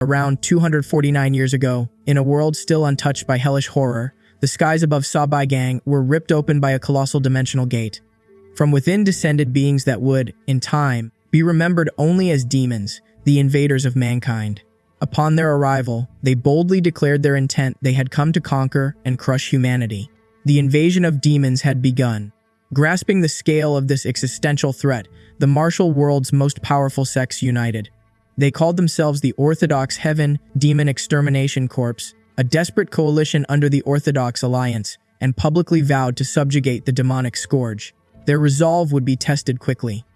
Around 249 years ago, in a world still untouched by hellish horror, the skies above Sabai were ripped open by a colossal dimensional gate. From within descended beings that would, in time, be remembered only as demons, the invaders of mankind. Upon their arrival, they boldly declared their intent: they had come to conquer and crush humanity. The invasion of demons had begun. Grasping the scale of this existential threat, the martial world's most powerful sects united. They called themselves the Orthodox Heaven Demon Extermination Corps, a desperate coalition under the Orthodox Alliance, and publicly vowed to subjugate the demonic scourge. Their resolve would be tested quickly.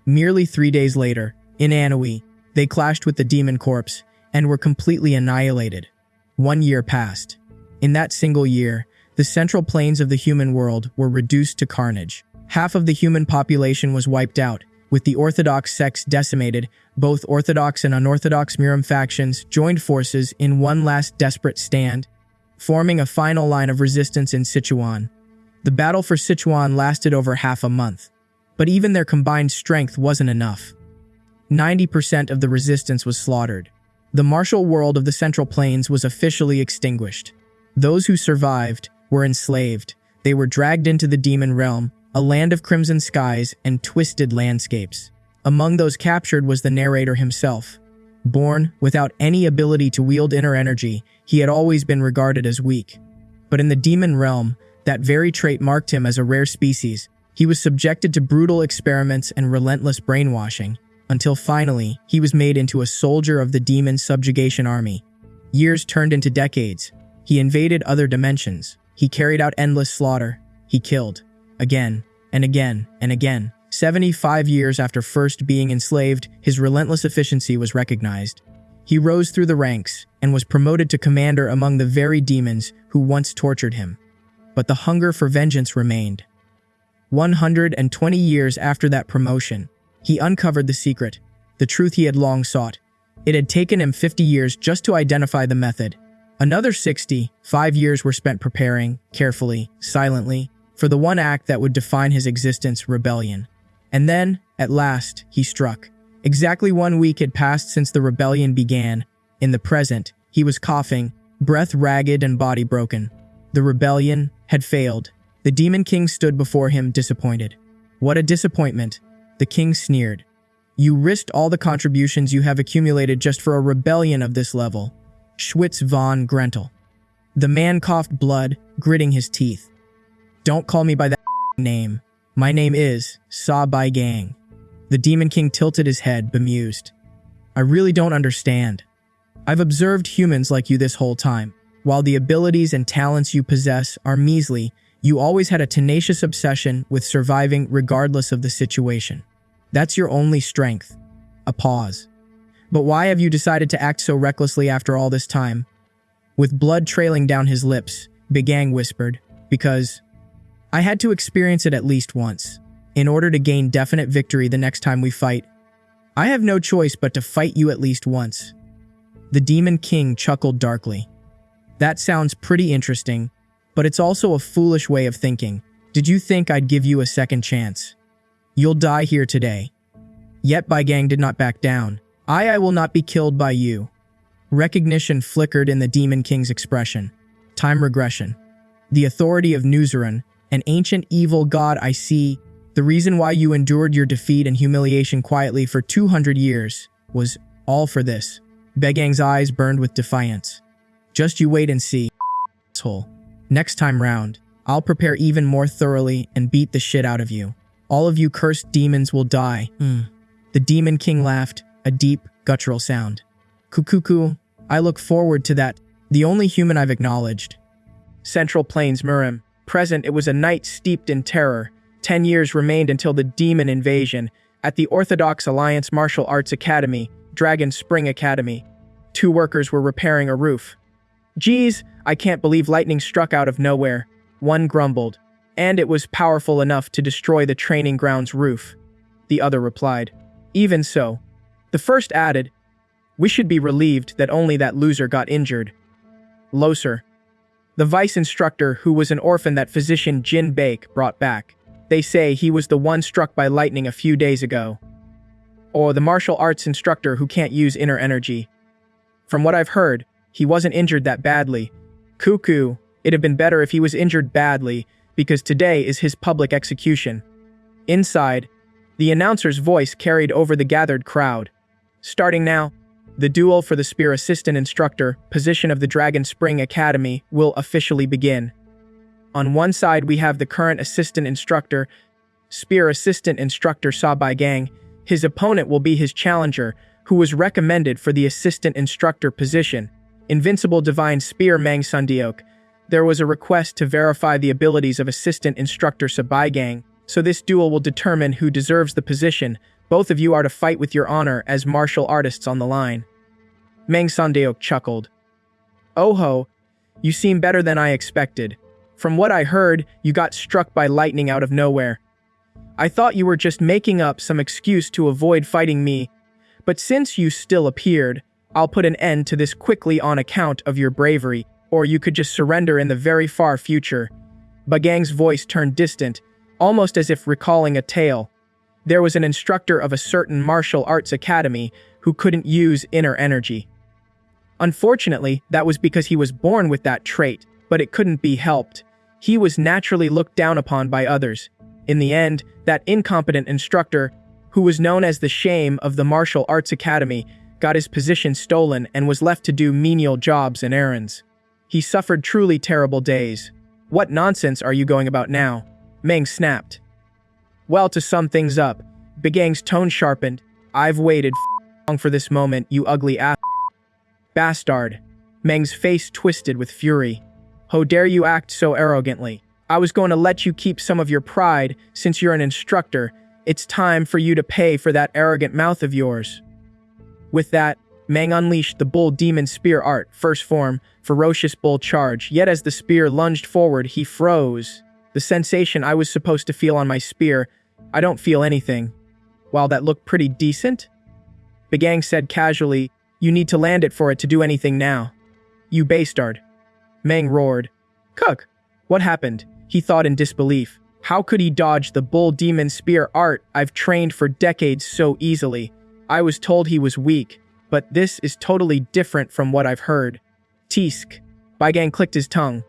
Merely 3 days later, in Anhui, they clashed with the Demon Corps and were completely annihilated. 1 year passed. In that single year, the central plains of the human world were reduced to carnage. Half of the human population was wiped out, with the Orthodox sects decimated. Both Orthodox and unorthodox Miram factions joined forces in one last desperate stand, forming a final line of resistance in Sichuan. The battle for Sichuan lasted over half a month, but even their combined strength wasn't enough. 90% of the resistance was slaughtered. The martial world of the Central Plains was officially extinguished. Those who survived were enslaved. They were dragged into the demon realm, a land of crimson skies and twisted landscapes. Among those captured was the narrator himself. Born without any ability to wield inner energy, he had always been regarded as weak. But in the demon realm, that very trait marked him as a rare species. He was subjected to brutal experiments and relentless brainwashing, until finally, he was made into a soldier of the demon subjugation army. Years turned into decades. He invaded other dimensions. He carried out endless slaughter. He killed. Again, and again, and again. 75 years after first being enslaved, his relentless efficiency was recognized. He rose through the ranks and was promoted to commander among the very demons who once tortured him. But the hunger for vengeance remained. 120 years after that promotion, he uncovered the secret, the truth he had long sought. It had taken him 50 years just to identify the method. Another 65 years were spent preparing, carefully, silently, for the one act that would define his existence: rebellion. And then, at last, he struck. Exactly 1 week had passed since the rebellion began. In the present, he was coughing, breath ragged and body broken. The rebellion had failed. The Demon King stood before him, disappointed. What a disappointment! The king sneered. You risked all the contributions you have accumulated just for a rebellion of this level. Schwitz von Grentel. The man coughed blood, gritting his teeth. Don't call me by that name. My name is Sabai Gang. The Demon King tilted his head, bemused. I really don't understand. I've observed humans like you this whole time. While the abilities and talents you possess are measly, you always had a tenacious obsession with surviving regardless of the situation. That's your only strength. A pause. But why have you decided to act so recklessly after all this time? With blood trailing down his lips, Bigang whispered, because I had to experience it at least once, in order to gain definite victory the next time we fight. I have no choice but to fight you at least once. The Demon King chuckled darkly. That sounds pretty interesting, but it's also a foolish way of thinking. Did you think I'd give you a second chance? You'll die here today. Yet Bigang did not back down. I will not be killed by you. Recognition flickered in the Demon King's expression. Time regression. The authority of Nuzeran, an ancient evil god. I see. The reason why you endured your defeat and humiliation quietly for 200 years was all for this. Begang's eyes burned with defiance. Just you wait and see, asshole. Next time round, I'll prepare even more thoroughly and beat the shit out of you. All of you cursed demons will die. The Demon King laughed, a deep, guttural sound. Kukuku, I look forward to that. The only human I've acknowledged. Central Plains Murim. Present, it was a night steeped in terror. 10 years remained until the demon invasion. At the Orthodox Alliance Martial Arts Academy, Dragon Spring Academy, 2 workers were repairing a roof. Geez, I can't believe lightning struck out of nowhere. One grumbled. And it was powerful enough to destroy the training ground's roof. The other replied. Even so. The first added, we should be relieved that only that loser got injured. Loser. The vice instructor, who was an orphan that physician Jin Baek brought back. They say he was the one struck by lightning a few days ago. Or the martial arts instructor who can't use inner energy. From what I've heard, he wasn't injured that badly. Cuckoo, it'd have been better if he was injured badly, because today is his public execution. Inside, the announcer's voice carried over the gathered crowd. Starting now, the duel for the Spear Assistant Instructor position of the Dragon Spring Academy will officially begin. On one side, we have the current Assistant Instructor, Spear Assistant Instructor Sabai Gang. His opponent will be his challenger, who was recommended for the Assistant Instructor position, Invincible Divine Spear Mang Sundeok. There was a request to verify the abilities of Assistant Instructor Sabai Gang, so this duel will determine who deserves the position. Both of you are to fight with your honor as martial artists on the line. Mang Sundeok chuckled. Oh ho, you seem better than I expected. From what I heard, you got struck by lightning out of nowhere. I thought you were just making up some excuse to avoid fighting me, but since you still appeared, I'll put an end to this quickly on account of your bravery, or you could just surrender in the very far future. Bagang's voice turned distant, almost as if recalling a tale. There was an instructor of a certain martial arts academy who couldn't use inner energy. Unfortunately, that was because he was born with that trait, but it couldn't be helped. He was naturally looked down upon by others. In the end, that incompetent instructor, who was known as the shame of the martial arts academy, got his position stolen and was left to do menial jobs and errands. He suffered truly terrible days. What nonsense are you going about now? Mang snapped. Well, to sum things up, Bagang's tone sharpened. I've waited long for this moment, you ugly ass bastard. Mang's face twisted with fury. How dare you act so arrogantly? I was going to let you keep some of your pride since you're an instructor. It's time for you to pay for that arrogant mouth of yours. With that, Mang unleashed the Bull Demon Spear Art, first form, ferocious bull charge, yet as the spear lunged forward, he froze. The sensation I was supposed to feel on my spear, I don't feel anything. While that looked pretty decent? Bagang said casually, you need to land it for it to do anything now. You bastard. Mang roared. Cook, what happened? He thought in disbelief. How could he dodge the Bull Demon Spear Art I've trained for decades so easily? I was told he was weak, but this is totally different from what I've heard. Tisk. Bagang clicked his tongue.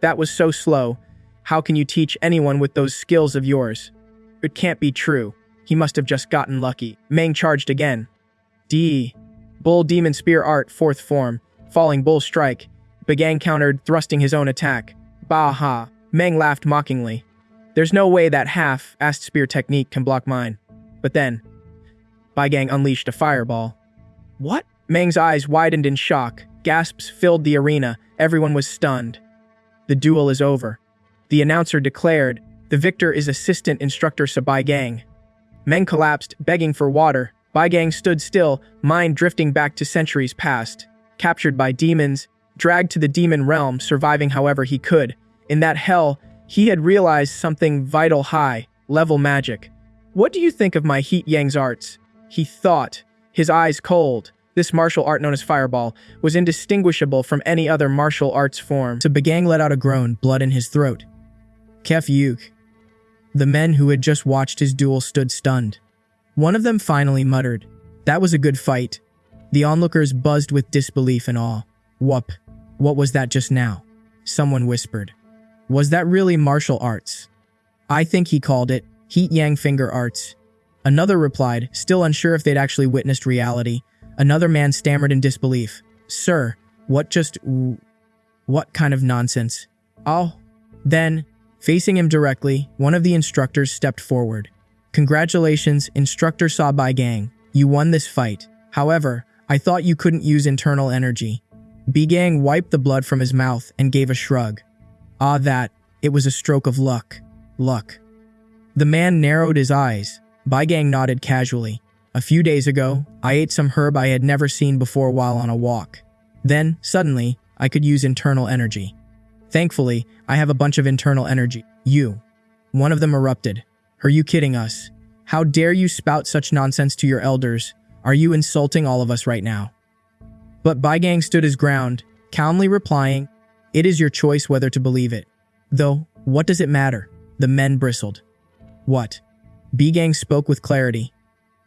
That was so slow. How can you teach anyone with those skills of yours? It can't be true. He must have just gotten lucky. Mang charged again. D. Bull Demon Spear Art, fourth form. Falling Bull Strike. Bagang countered, thrusting his own attack. Bah ha. Mang laughed mockingly. There's no way that half-assed spear technique can block mine. But then, Bagang unleashed a fireball. What? Mang's eyes widened in shock. Gasps filled the arena. Everyone was stunned. The duel is over. The announcer declared, the victor is Assistant Instructor Sabai Gang. Mang collapsed, begging for water. Bagang stood still, mind drifting back to centuries past. Captured by demons, dragged to the demon realm, surviving however he could. In that hell, he had realized something vital, high-level magic. What do you think of my Heat Yang's arts? He thought, his eyes cold. This martial art known as Fireball was indistinguishable from any other martial arts form. So Bagang let out a groan, blood in his throat. Kef Yuk. The men who had just watched his duel stood stunned. One of them finally muttered, that was a good fight. The onlookers buzzed with disbelief and awe. Whoop. What was that just now? Someone whispered. Was that really martial arts? I think he called it Heat Yang Finger Arts. Another replied, still unsure if they'd actually witnessed reality. Another man stammered in disbelief. Sir, what kind of nonsense? Oh. Then, facing him directly, one of the instructors stepped forward. Congratulations, Instructor Sabai Gang. You won this fight. However, I thought you couldn't use internal energy. B-Gang wiped the blood from his mouth and gave a shrug. It was a stroke of luck. Luck. The man narrowed his eyes. Bagang nodded casually. A few days ago, I ate some herb I had never seen before while on a walk. Then, suddenly, I could use internal energy. Thankfully, I have a bunch of internal energy. One of them erupted. Are you kidding us? How dare you spout such nonsense to your elders? Are you insulting all of us right now? But Bagang stood his ground, calmly replying, it is your choice whether to believe it. Though, what does it matter? The men bristled. What? B-Gang spoke with clarity.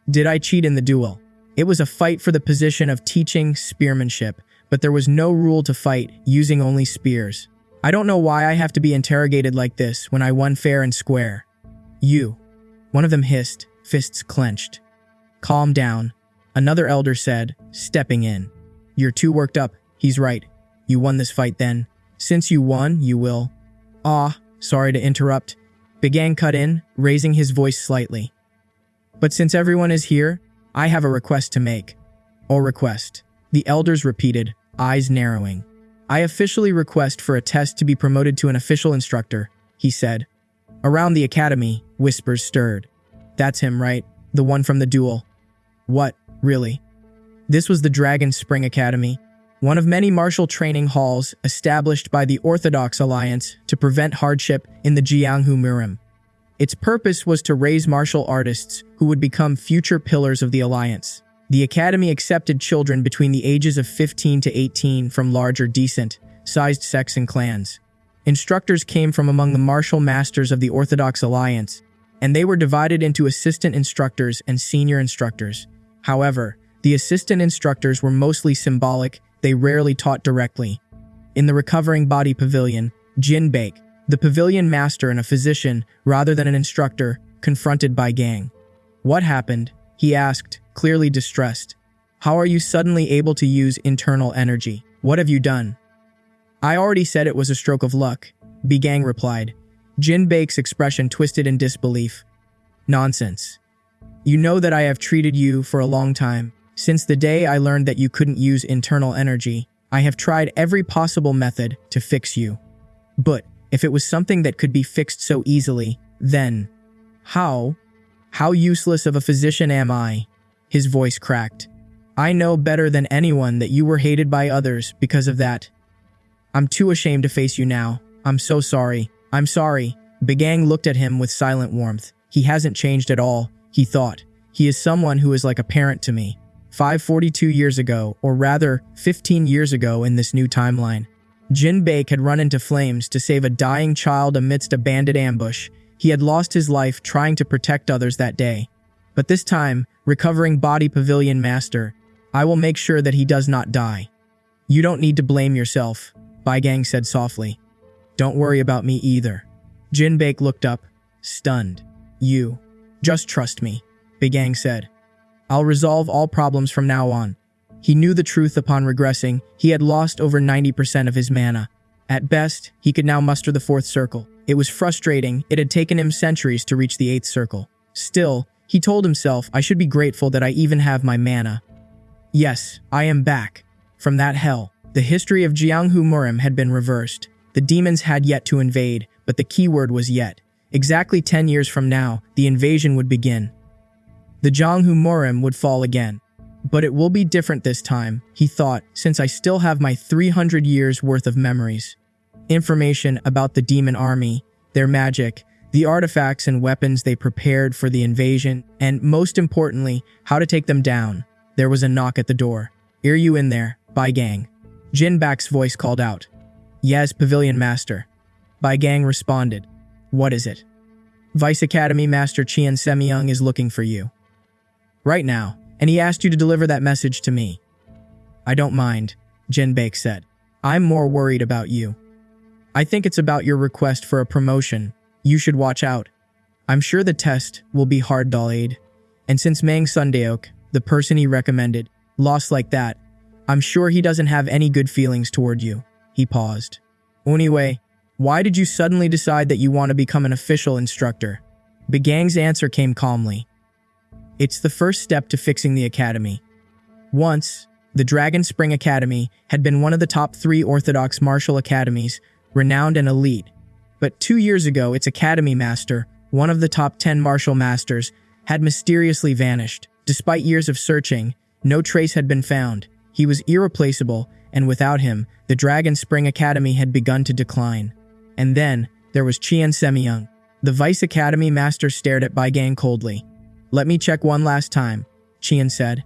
Did I cheat in the duel? It was a fight for the position of teaching spearmanship, but there was no rule to fight, using only spears. I don't know why I have to be interrogated like this when I won fair and square. You. One of them hissed, fists clenched. Calm down, another elder said, stepping in. You're too worked up, he's right. You won this fight then. Since you won, you will. Sorry to interrupt. Began cut in, raising his voice slightly. But since everyone is here, I have a request to make. A request. The elders repeated, eyes narrowing. I officially request for a test to be promoted to an official instructor, he said. Around the academy, whispers stirred. That's him, right? The one from the duel. What, really? This was the Dragon Spring Academy, one of many martial training halls established by the Orthodox Alliance to prevent hardship in the Jianghu Murim. Its purpose was to raise martial artists who would become future pillars of the Alliance. The academy accepted children between the ages of 15 to 18 from larger decent-sized sects and clans. Instructors came from among the martial masters of the Orthodox Alliance, and they were divided into assistant instructors and senior instructors. However, the assistant instructors were mostly symbolic, they rarely taught directly. In the recovering body pavilion, Jin Baek, the pavilion master and a physician rather than an instructor, confronted Bai Gang. What happened? He asked, clearly distressed. How are you suddenly able to use internal energy? What have you done? I already said it was a stroke of luck, Bai Gang replied. Jin Baek's expression twisted in disbelief. Nonsense. You know that I have treated you for a long time. Since the day I learned that you couldn't use internal energy, I have tried every possible method to fix you. But if it was something that could be fixed so easily, then how? How useless of a physician am I? His voice cracked. I know better than anyone that you were hated by others because of that. I'm too ashamed to face you now. I'm so sorry. I'm sorry. Bai Gang looked at him with silent warmth. He hasn't changed at all, he thought. He is someone who is like a parent to me. 542 years ago, or rather 15 years ago in this new timeline, Jin Baek had run into flames to save a dying child amidst a bandit ambush. He had lost his life trying to protect others that day. But this time, recovering body pavilion master, I will make sure that he does not die. You don't need to blame yourself, Bai Gang said softly. Don't worry about me either. Jin Baek looked up, stunned. You. Just trust me, Bai Gang said. I'll resolve all problems from now on. He knew the truth upon regressing. He had lost over 90% of his mana. At best, he could now muster the 4th circle. It was frustrating. It had taken him centuries to reach the 8th circle. Still, he told himself, I should be grateful that I even have my mana. Yes, I am back. From that hell, the history of Jianghu Murim had been reversed. The demons had yet to invade, but the keyword was yet. Exactly 10 years from now, the invasion would begin. The Jianghu Murim would fall again. But it will be different this time, he thought, since I still have my 300 years worth of memories. Information about the demon army, their magic, the artifacts and weapons they prepared for the invasion, and most importantly, how to take them down. There was a knock at the door. Are you in there, Bai Gang? Jin Baek's voice called out. Yes, Pavilion Master. Bai Gang responded. What is it? Vice Academy Master Qian Semyung is looking for you. Right now, and he asked you to deliver that message to me. I don't mind, Jin Baek said. I'm more worried about you. I think it's about your request for a promotion. You should watch out. I'm sure the test will be hard, Dalade. And since Mang Sundaeok, the person he recommended, lost like that, I'm sure he doesn't have any good feelings toward you. He paused. Anyway, why did you suddenly decide that you want to become an official instructor? Bai Gang's answer came calmly. It's the first step to fixing the academy. Once, the Dragon Spring Academy had been one of the top 3 orthodox martial academies, renowned and elite. But 2 years ago, its academy master, one of the top 10 martial masters, had mysteriously vanished. Despite years of searching, no trace had been found. He was irreplaceable, and without him, the Dragon Spring Academy had begun to decline. And then, there was Qian Semyung. The Vice Academy master stared at Bai Gang coldly. Let me check one last time, Qian said.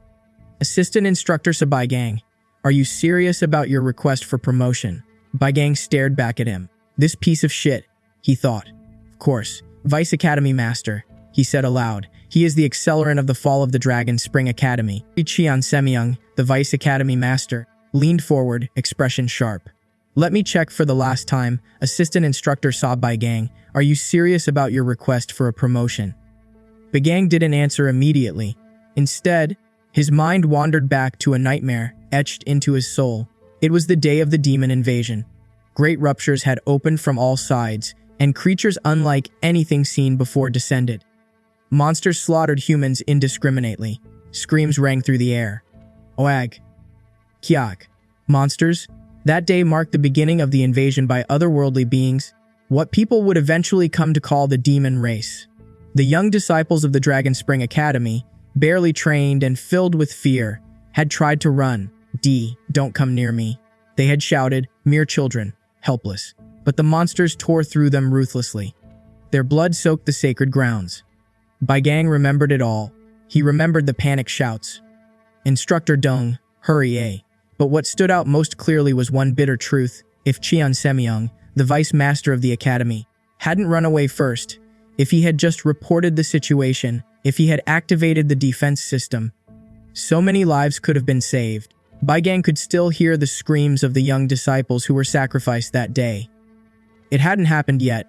Assistant Instructor Bai Gang, are you serious about your request for promotion? Bai Gang stared back at him. This piece of shit, he thought. Of course, Vice Academy Master, he said aloud, He is the accelerant of the fall of the Dragon Spring Academy. Qian Semyung, the Vice Academy Master, leaned forward, expression sharp. Let me check for the last time. Assistant Instructor Sabai Gang, are you serious about your request for a promotion? Bagang didn't answer immediately. Instead, his mind wandered back to a nightmare etched into his soul. It was the day of the demon invasion. Great ruptures had opened from all sides, and creatures unlike anything seen before descended. Monsters slaughtered humans indiscriminately. Screams rang through the air. Oag. Kyak. Monsters? That day marked the beginning of the invasion by otherworldly beings, what people would eventually come to call the demon race. The young disciples of the Dragon Spring Academy, barely trained and filled with fear, had tried to run. Don't come near me. They had shouted, mere children, helpless. But the monsters tore through them ruthlessly. Their blood soaked the sacred grounds. Bagang remembered it all. He remembered the panic shouts. Instructor Dong, hurry eh. But what stood out most clearly was one bitter truth. If Qian Semyung, the vice master of the academy, hadn't run away first, if he had just reported the situation, if he had activated the defense system, so many lives could have been saved. Bagang could still hear the screams of the young disciples who were sacrificed that day. It hadn't happened yet,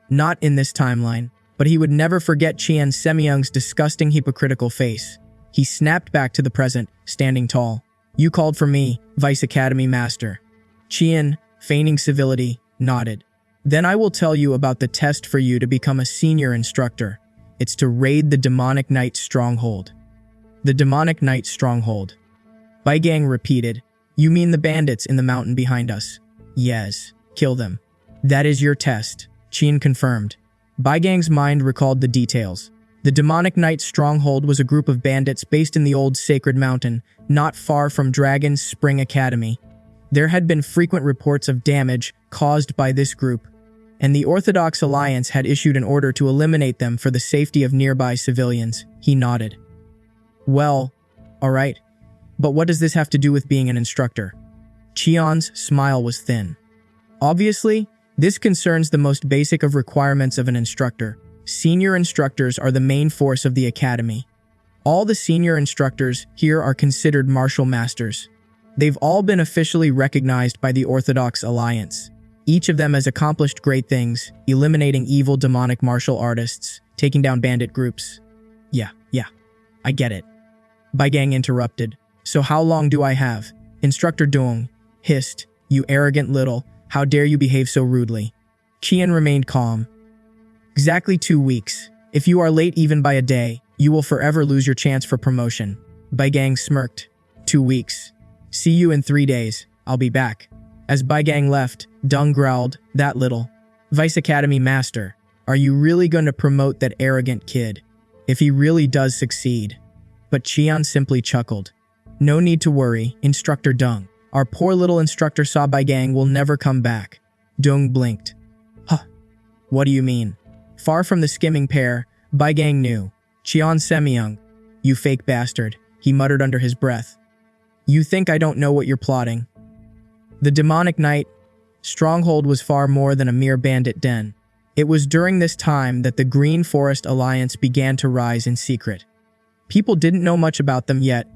not in this timeline, but he would never forget Qian Semyung's disgusting hypocritical face. He snapped back to the present, standing tall. You called for me, Vice Academy Master. Qian, feigning civility, nodded. Then I will tell you about the test for you to become a senior instructor. It's to raid the demonic knight stronghold. The demonic knight stronghold. Bagang repeated. You mean the bandits in the mountain behind us? Yes, kill them. That is your test, Qian confirmed. Baigang's mind recalled the details. The demonic knight stronghold was a group of bandits based in the old sacred mountain, not far from Dragon Spring Academy. There had been frequent reports of damage caused by this group, and the Orthodox Alliance had issued an order to eliminate them for the safety of nearby civilians. He nodded. Well, all right. But what does this have to do with being an instructor? Qian's smile was thin. Obviously, this concerns the most basic of requirements of an instructor. Senior instructors are the main force of the academy. All the senior instructors here are considered martial masters. They've all been officially recognized by the Orthodox Alliance. Each of them has accomplished great things, eliminating evil demonic martial artists, taking down bandit groups. Yeah, I get it. Bagang interrupted. So how long do I have? Instructor Dong hissed. You arrogant little, how dare you behave so rudely? Qian remained calm. Exactly 2 weeks. If you are late even by a day, you will forever lose your chance for promotion. Bagang smirked. 2 weeks. See you in 3 days. I'll be back. As Bagang left, Dong growled, that little Vice Academy Master, are you really going to promote that arrogant kid? If he really does succeed. But Qian simply chuckled. No need to worry, Instructor Dong. Our poor little instructor Bagang will never come back. Dong blinked. Huh. What do you mean? Far from the skimming pair, Bagang knew. Qian Semyung. You fake bastard, he muttered under his breath. You think I don't know what you're plotting? The demonic knight stronghold was far more than a mere bandit den. It was during this time that the Green Forest Alliance began to rise in secret. People didn't know much about them yet.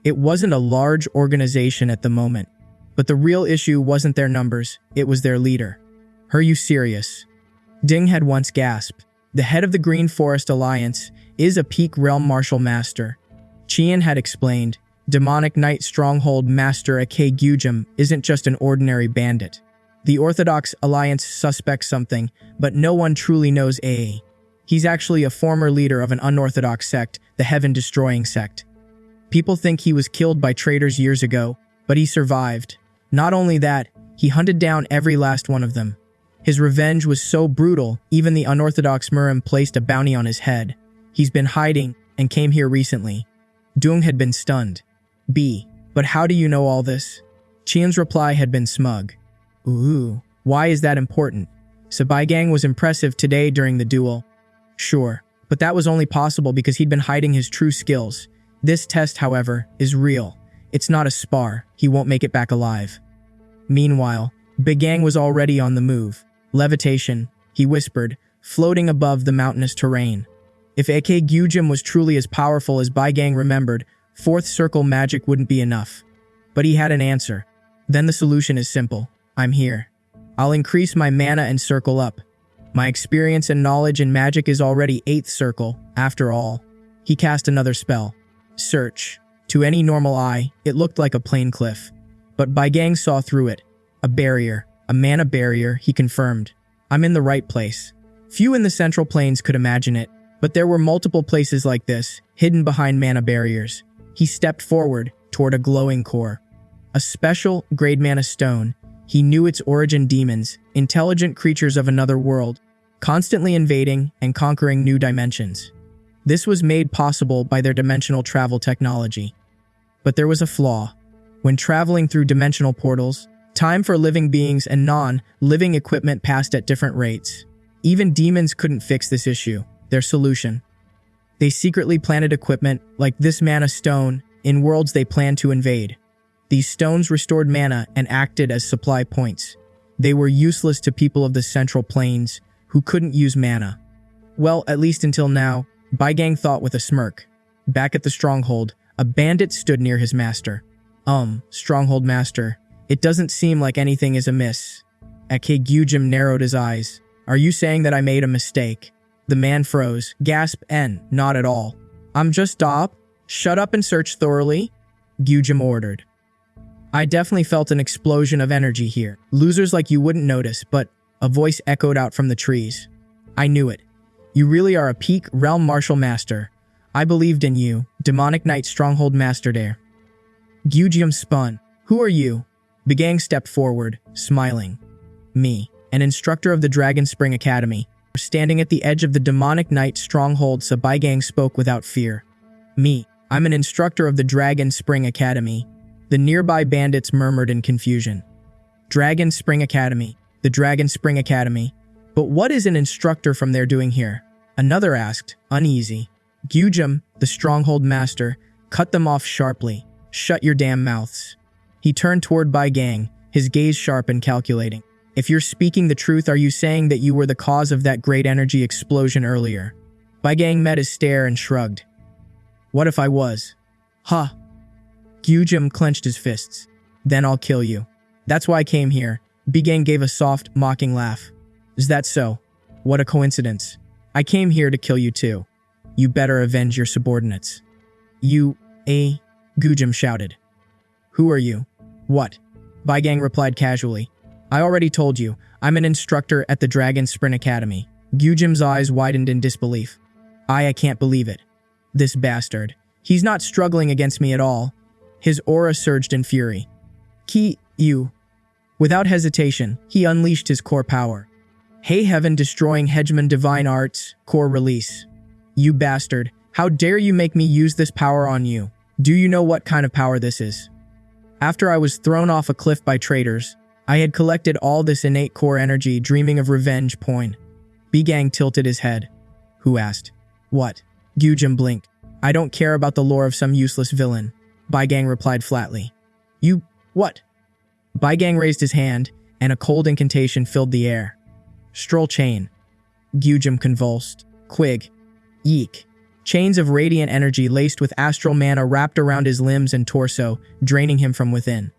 It wasn't a large organization at the moment. But the real issue wasn't their numbers, it was their leader. Are you serious? Ding had once gasped. The head of the Green Forest Alliance is a peak realm martial master. Qian had explained, Demonic Knight Stronghold Master Ake Gyujum isn't just an ordinary bandit. The Orthodox Alliance suspects something, but no one truly knows A. He's actually a former leader of an unorthodox sect, the Heaven-Destroying sect. People think he was killed by traitors years ago, but he survived. Not only that, he hunted down every last one of them. His revenge was so brutal, even the unorthodox Murim placed a bounty on his head. He's been hiding and came here recently. Dung had been stunned. B. But how do you know all this? Qian's reply had been smug. Ooh, why is that important? Sabai was impressive today during the duel. Sure, but that was only possible because he'd been hiding his true skills. This test, however, is real. It's not a spar. He won't make it back alive. Meanwhile, Bagang was already on the move. Levitation, he whispered, floating above the mountainous terrain. If AK Gyujin was truly as powerful as Bai Gang remembered, fourth circle magic wouldn't be enough. But he had an answer. Then the solution is simple. I'm here. I'll increase my mana and circle up. My experience and knowledge in magic is already 8th circle, after all. He cast another spell. Search. To any normal eye, it looked like a plain cliff. But Bai Gang saw through it. A barrier. A mana barrier, he confirmed. I'm in the right place. Few in the Central Plains could imagine it, but there were multiple places like this, hidden behind mana barriers. He stepped forward, toward a glowing core. A special, grade mana stone. He knew its origin: demons, intelligent creatures of another world, constantly invading and conquering new dimensions. This was made possible by their dimensional travel technology. But there was a flaw. When traveling through dimensional portals, time for living beings and non-living equipment passed at different rates. Even demons couldn't fix this issue. Their solution: they secretly planted equipment, like this mana stone, in worlds they planned to invade. These stones restored mana and acted as supply points. They were useless to people of the Central Plains, who couldn't use mana. Well, at least until now, Bai Gang thought with a smirk. Back at the stronghold, a bandit stood near his master. Stronghold master, it doesn't seem like anything is amiss. AK Gyujin narrowed his eyes. Are you saying that I made a mistake? The man froze, gasped, not at all. I'm just stop. Shut up and search thoroughly, Gyujin ordered. I definitely felt an explosion of energy here. Losers like you wouldn't notice, but a voice echoed out from the trees. I knew it. You really are a peak realm martial master. I believed in you, demonic knight stronghold master there. Gyujin spun. Who are you? Bagang stepped forward, smiling. Me, an instructor of the Dragon Spring Academy. Standing at the edge of the demonic knight stronghold, Bai Gang spoke without fear. Me, I'm an instructor of the Dragon Spring Academy. The nearby bandits murmured in confusion. Dragon Spring Academy, the Dragon Spring Academy. But what is an instructor from there doing here? Another asked, uneasy. Gyujin, the stronghold master, cut them off sharply. Shut your damn mouths. He turned toward Bai Gang, his gaze sharp and calculating. If you're speaking the truth, are you saying that you were the cause of that great energy explosion earlier? Bai Gang met his stare and shrugged. What if I was? Huh. Gyujin clenched his fists. Then I'll kill you. That's why I came here. Bai Gang gave a soft, mocking laugh. Is that so? What a coincidence. I came here to kill you too. You better avenge your subordinates. Gyujin shouted. Who are you? What? Bai Gang replied casually. I already told you, I'm an instructor at the Dragon Spring Academy. Gyujin's eyes widened in disbelief. I can't believe it. This bastard. He's not struggling against me at all. His aura surged in fury. You. Without hesitation, he unleashed his core power. Hey heaven, destroying hegemon divine arts, core release. You bastard, how dare you make me use this power on you? Do you know what kind of power this is? After I was thrown off a cliff by traitors, I had collected all this innate core energy, dreaming of revenge. Bai Gang tilted his head. Who asked? What? Gyujin blinked. I don't care about the lore of some useless villain. Bai Gang replied flatly. You, what? Bai Gang raised his hand, and a cold incantation filled the air. Stroll chain. Gyujin convulsed. Quig. Yeek. Chains of radiant energy laced with astral mana wrapped around his limbs and torso, draining him from within.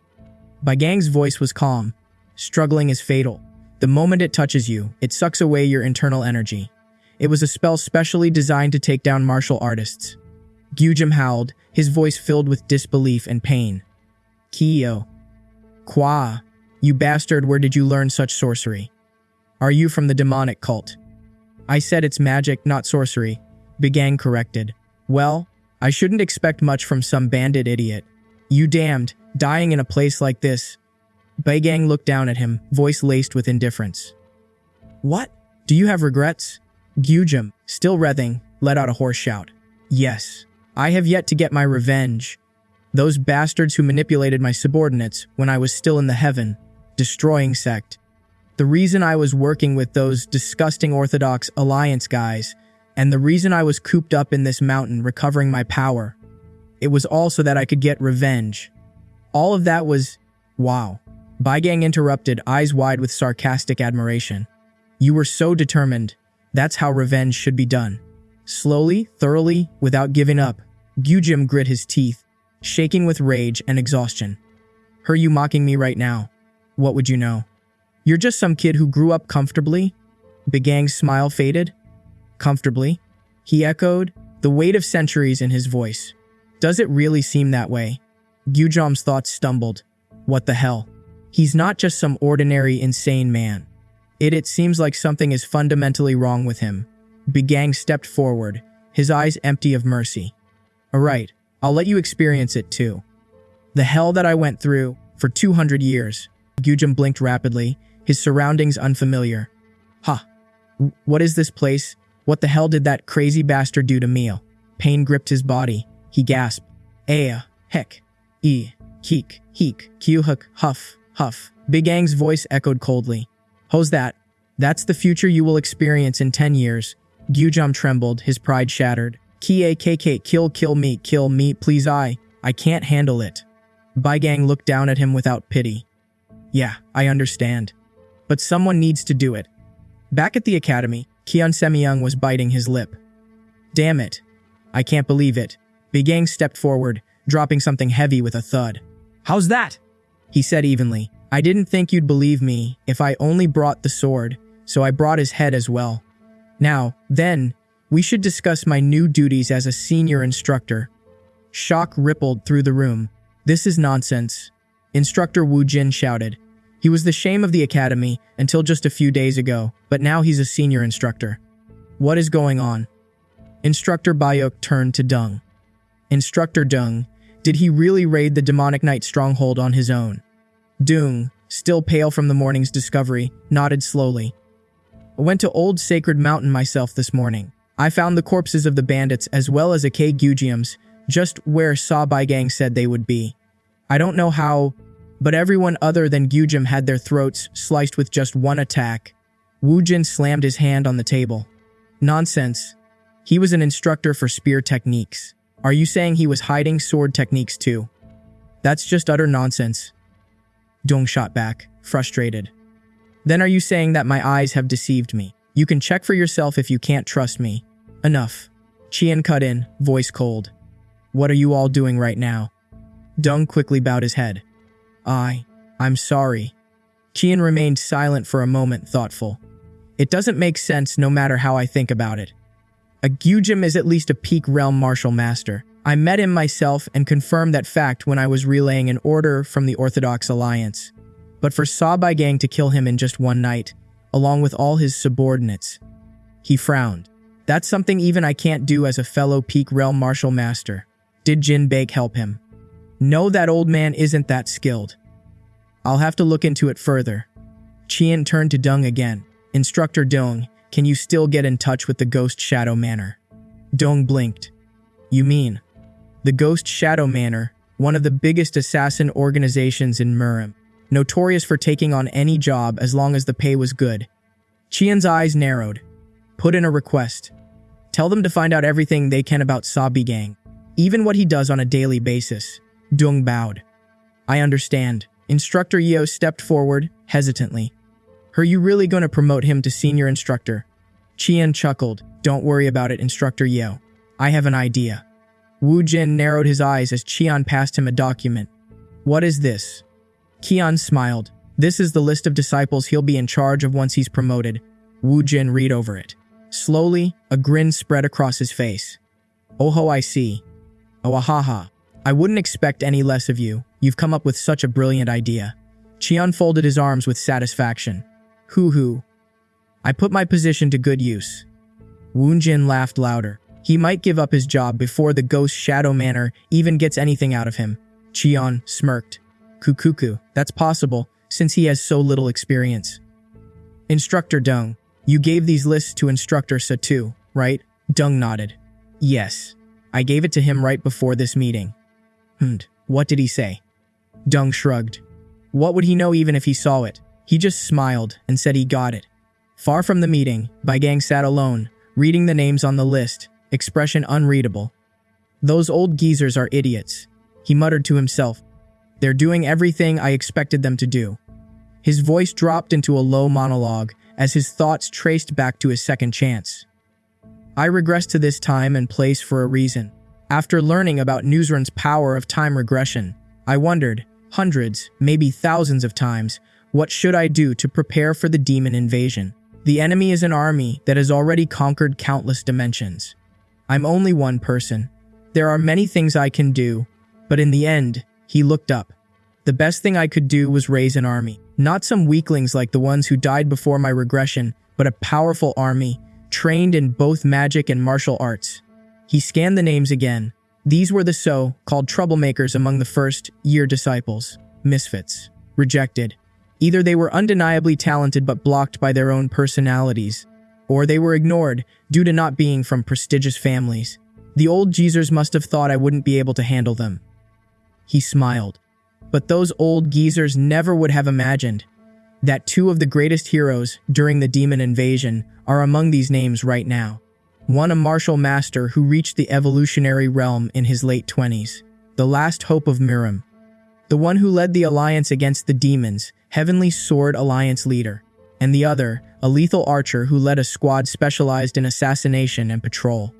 Bai Gang's voice was calm. Struggling is fatal. The moment it touches you, it sucks away your internal energy. It was a spell specially designed to take down martial artists. Gyujin howled, his voice filled with disbelief and pain. Kiyo. Kwa. You bastard, where did you learn such sorcery? Are you from the demonic cult? I said it's magic, not sorcery. Bai Gang corrected. Well, I shouldn't expect much from some bandit idiot. You damned, dying in a place like this. Bai Gang looked down at him, voice laced with indifference. What? Do you have regrets? Gyujin, still writhing, let out a hoarse shout. Yes. I have yet to get my revenge. Those bastards who manipulated my subordinates when I was still in the heaven, destroying sect. The reason I was working with those disgusting Orthodox Alliance guys, and the reason I was cooped up in this mountain recovering my power, it was all so that I could get revenge. All of that was... Wow. Bai Gang interrupted, eyes wide with sarcastic admiration. You were so determined. That's how revenge should be done. Slowly, thoroughly, without giving up, Gyujim grit his teeth, shaking with rage and exhaustion. Are you mocking me right now? What would you know? You're just some kid who grew up comfortably? Begang's smile faded. Comfortably? He echoed, the weight of centuries in his voice. Does it really seem that way? Gyujim's thoughts stumbled. What the hell? He's not just some ordinary, insane man. It seems like something is fundamentally wrong with him. Begang stepped forward, his eyes empty of mercy. Alright, I'll let you experience it too. The hell that I went through for 200 years. Gyujim blinked rapidly, his surroundings unfamiliar. What is this place? What the hell did that crazy bastard do to me? Pain gripped his body. He gasped. Heck. Heek, Kyuhuk, huff. Begang's voice echoed coldly. How's that? That's the future you will experience in 10 years. Gyujim trembled, his pride shattered. Kill me, please I can't handle it. Begang looked down at him without pity. Yeah, I understand. But someone needs to do it. Back at the academy, Kion Semyoung was biting his lip. Damn it. I can't believe it. Begang stepped forward, dropping something heavy with a thud. How's that? He said evenly. I didn't think you'd believe me if I only brought the sword, so I brought his head as well. Now, then, we should discuss my new duties as a senior instructor. Shock rippled through the room. This is nonsense. Instructor Wu Jin shouted. He was the shame of the academy until just a few days ago, but now he's a senior instructor. What is going on? Instructor Bayok turned to Dung. Instructor Dung, did he really raid the demonic knight stronghold on his own? Dung, still pale from the morning's discovery, nodded slowly. I went to Old Sacred Mountain myself this morning. I found the corpses of the bandits as well as Akei Gyujim's, just where Sa Baigang said they would be. I don't know how, but everyone other than Gyujim had their throats sliced with just one attack. Wu Jin slammed his hand on the table. Nonsense. He was an instructor for spear techniques. Are you saying he was hiding sword techniques too? That's just utter nonsense. Dung shot back, frustrated. Then are you saying that my eyes have deceived me? You can check for yourself if you can't trust me. Enough. Qian cut in, voice cold. What are you all doing right now? Dung quickly bowed his head. I'm sorry. Qian remained silent for a moment, thoughtful. It doesn't make sense no matter how I think about it. A Gyujim is at least a peak realm martial master. I met him myself and confirmed that fact when I was relaying an order from the Orthodox Alliance. But for Sa Baigang to kill him in just one night, along with all his subordinates. He frowned. That's something even I can't do as a fellow peak realm martial master. Did Jin Baek help him? No, that old man isn't that skilled. I'll have to look into it further. Qian turned to Dung again. Instructor Dung, can you still get in touch with the Ghost Shadow Manor? Dung blinked. You mean? The Ghost Shadow Manor, one of the biggest assassin organizations in Murim, notorious for taking on any job as long as the pay was good. Qian's eyes narrowed. Put in a request. Tell them to find out everything they can about Sa Baigang, even what he does on a daily basis. Dung bowed. I understand. Instructor Yeo stepped forward, hesitantly. Are you really going to promote him to senior instructor? Qian chuckled. Don't worry about it, Instructor Yeo. I have an idea. Wu Jin narrowed his eyes as Qian passed him a document. What is this? Qian smiled. This is the list of disciples he'll be in charge of once he's promoted. Wu Jin read over it. Slowly, a grin spread across his face. Oh, I see. Oh, ahaha. I wouldn't expect any less of you. You've come up with such a brilliant idea. Qian folded his arms with satisfaction. Hoo-hoo. I put my position to good use. Wu Jin laughed louder. He might give up his job before the Ghost Shadow Manor even gets anything out of him. Qian smirked. Kukuku, that's possible, since he has so little experience. Instructor Dung, you gave these lists to Instructor Satu, right? Dung nodded. Yes. I gave it to him right before this meeting. What did he say? Dung shrugged. What would he know even if he saw it? He just smiled and said he got it. Far from the meeting, Baigang sat alone, reading the names on the list, expression unreadable. Those old geezers are idiots, he muttered to himself. They're doing everything I expected them to do. His voice dropped into a low monologue as his thoughts traced back to his second chance. I regressed to this time and place for a reason. After learning about Newsrun's power of time regression, I wondered, hundreds, maybe thousands of times, what should I do to prepare for the demon invasion? The enemy is an army that has already conquered countless dimensions. I'm only one person. There are many things I can do, but in the end, he looked up. The best thing I could do was raise an army. Not some weaklings like the ones who died before my regression, but a powerful army, trained in both magic and martial arts. He scanned the names again. These were the so-called troublemakers among the first-year disciples. Misfits. Rejected. Either they were undeniably talented but blocked by their own personalities, or they were ignored due to not being from prestigious families. The old geezers must have thought I wouldn't be able to handle them. He smiled. But those old geezers never would have imagined that two of the greatest heroes during the demon invasion are among these names right now. One a martial master who reached the evolutionary realm in his late 20s, the last hope of Miram. The one who led the alliance against the demons, Heavenly Sword Alliance leader. And the other, a lethal archer who led a squad specialized in assassination and patrol.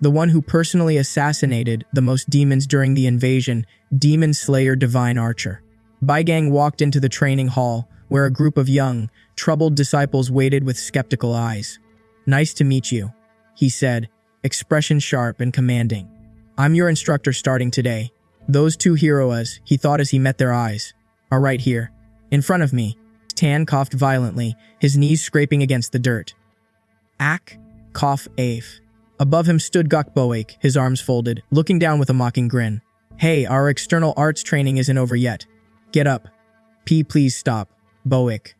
The one who personally assassinated the most demons during the invasion, Demon Slayer Divine Archer. Baigang walked into the training hall, where a group of young, troubled disciples waited with skeptical eyes. "Nice to meet you," he said, expression sharp and commanding. "I'm your instructor starting today. Those two heroes," he thought as he met their eyes, "are right here, in front of me." Tan coughed violently, his knees scraping against the dirt. "Ak," cough Ave. Above him stood Gok Boak, his arms folded, looking down with a mocking grin. "Hey, our external arts training isn't over yet. Get up." Please stop, Boak."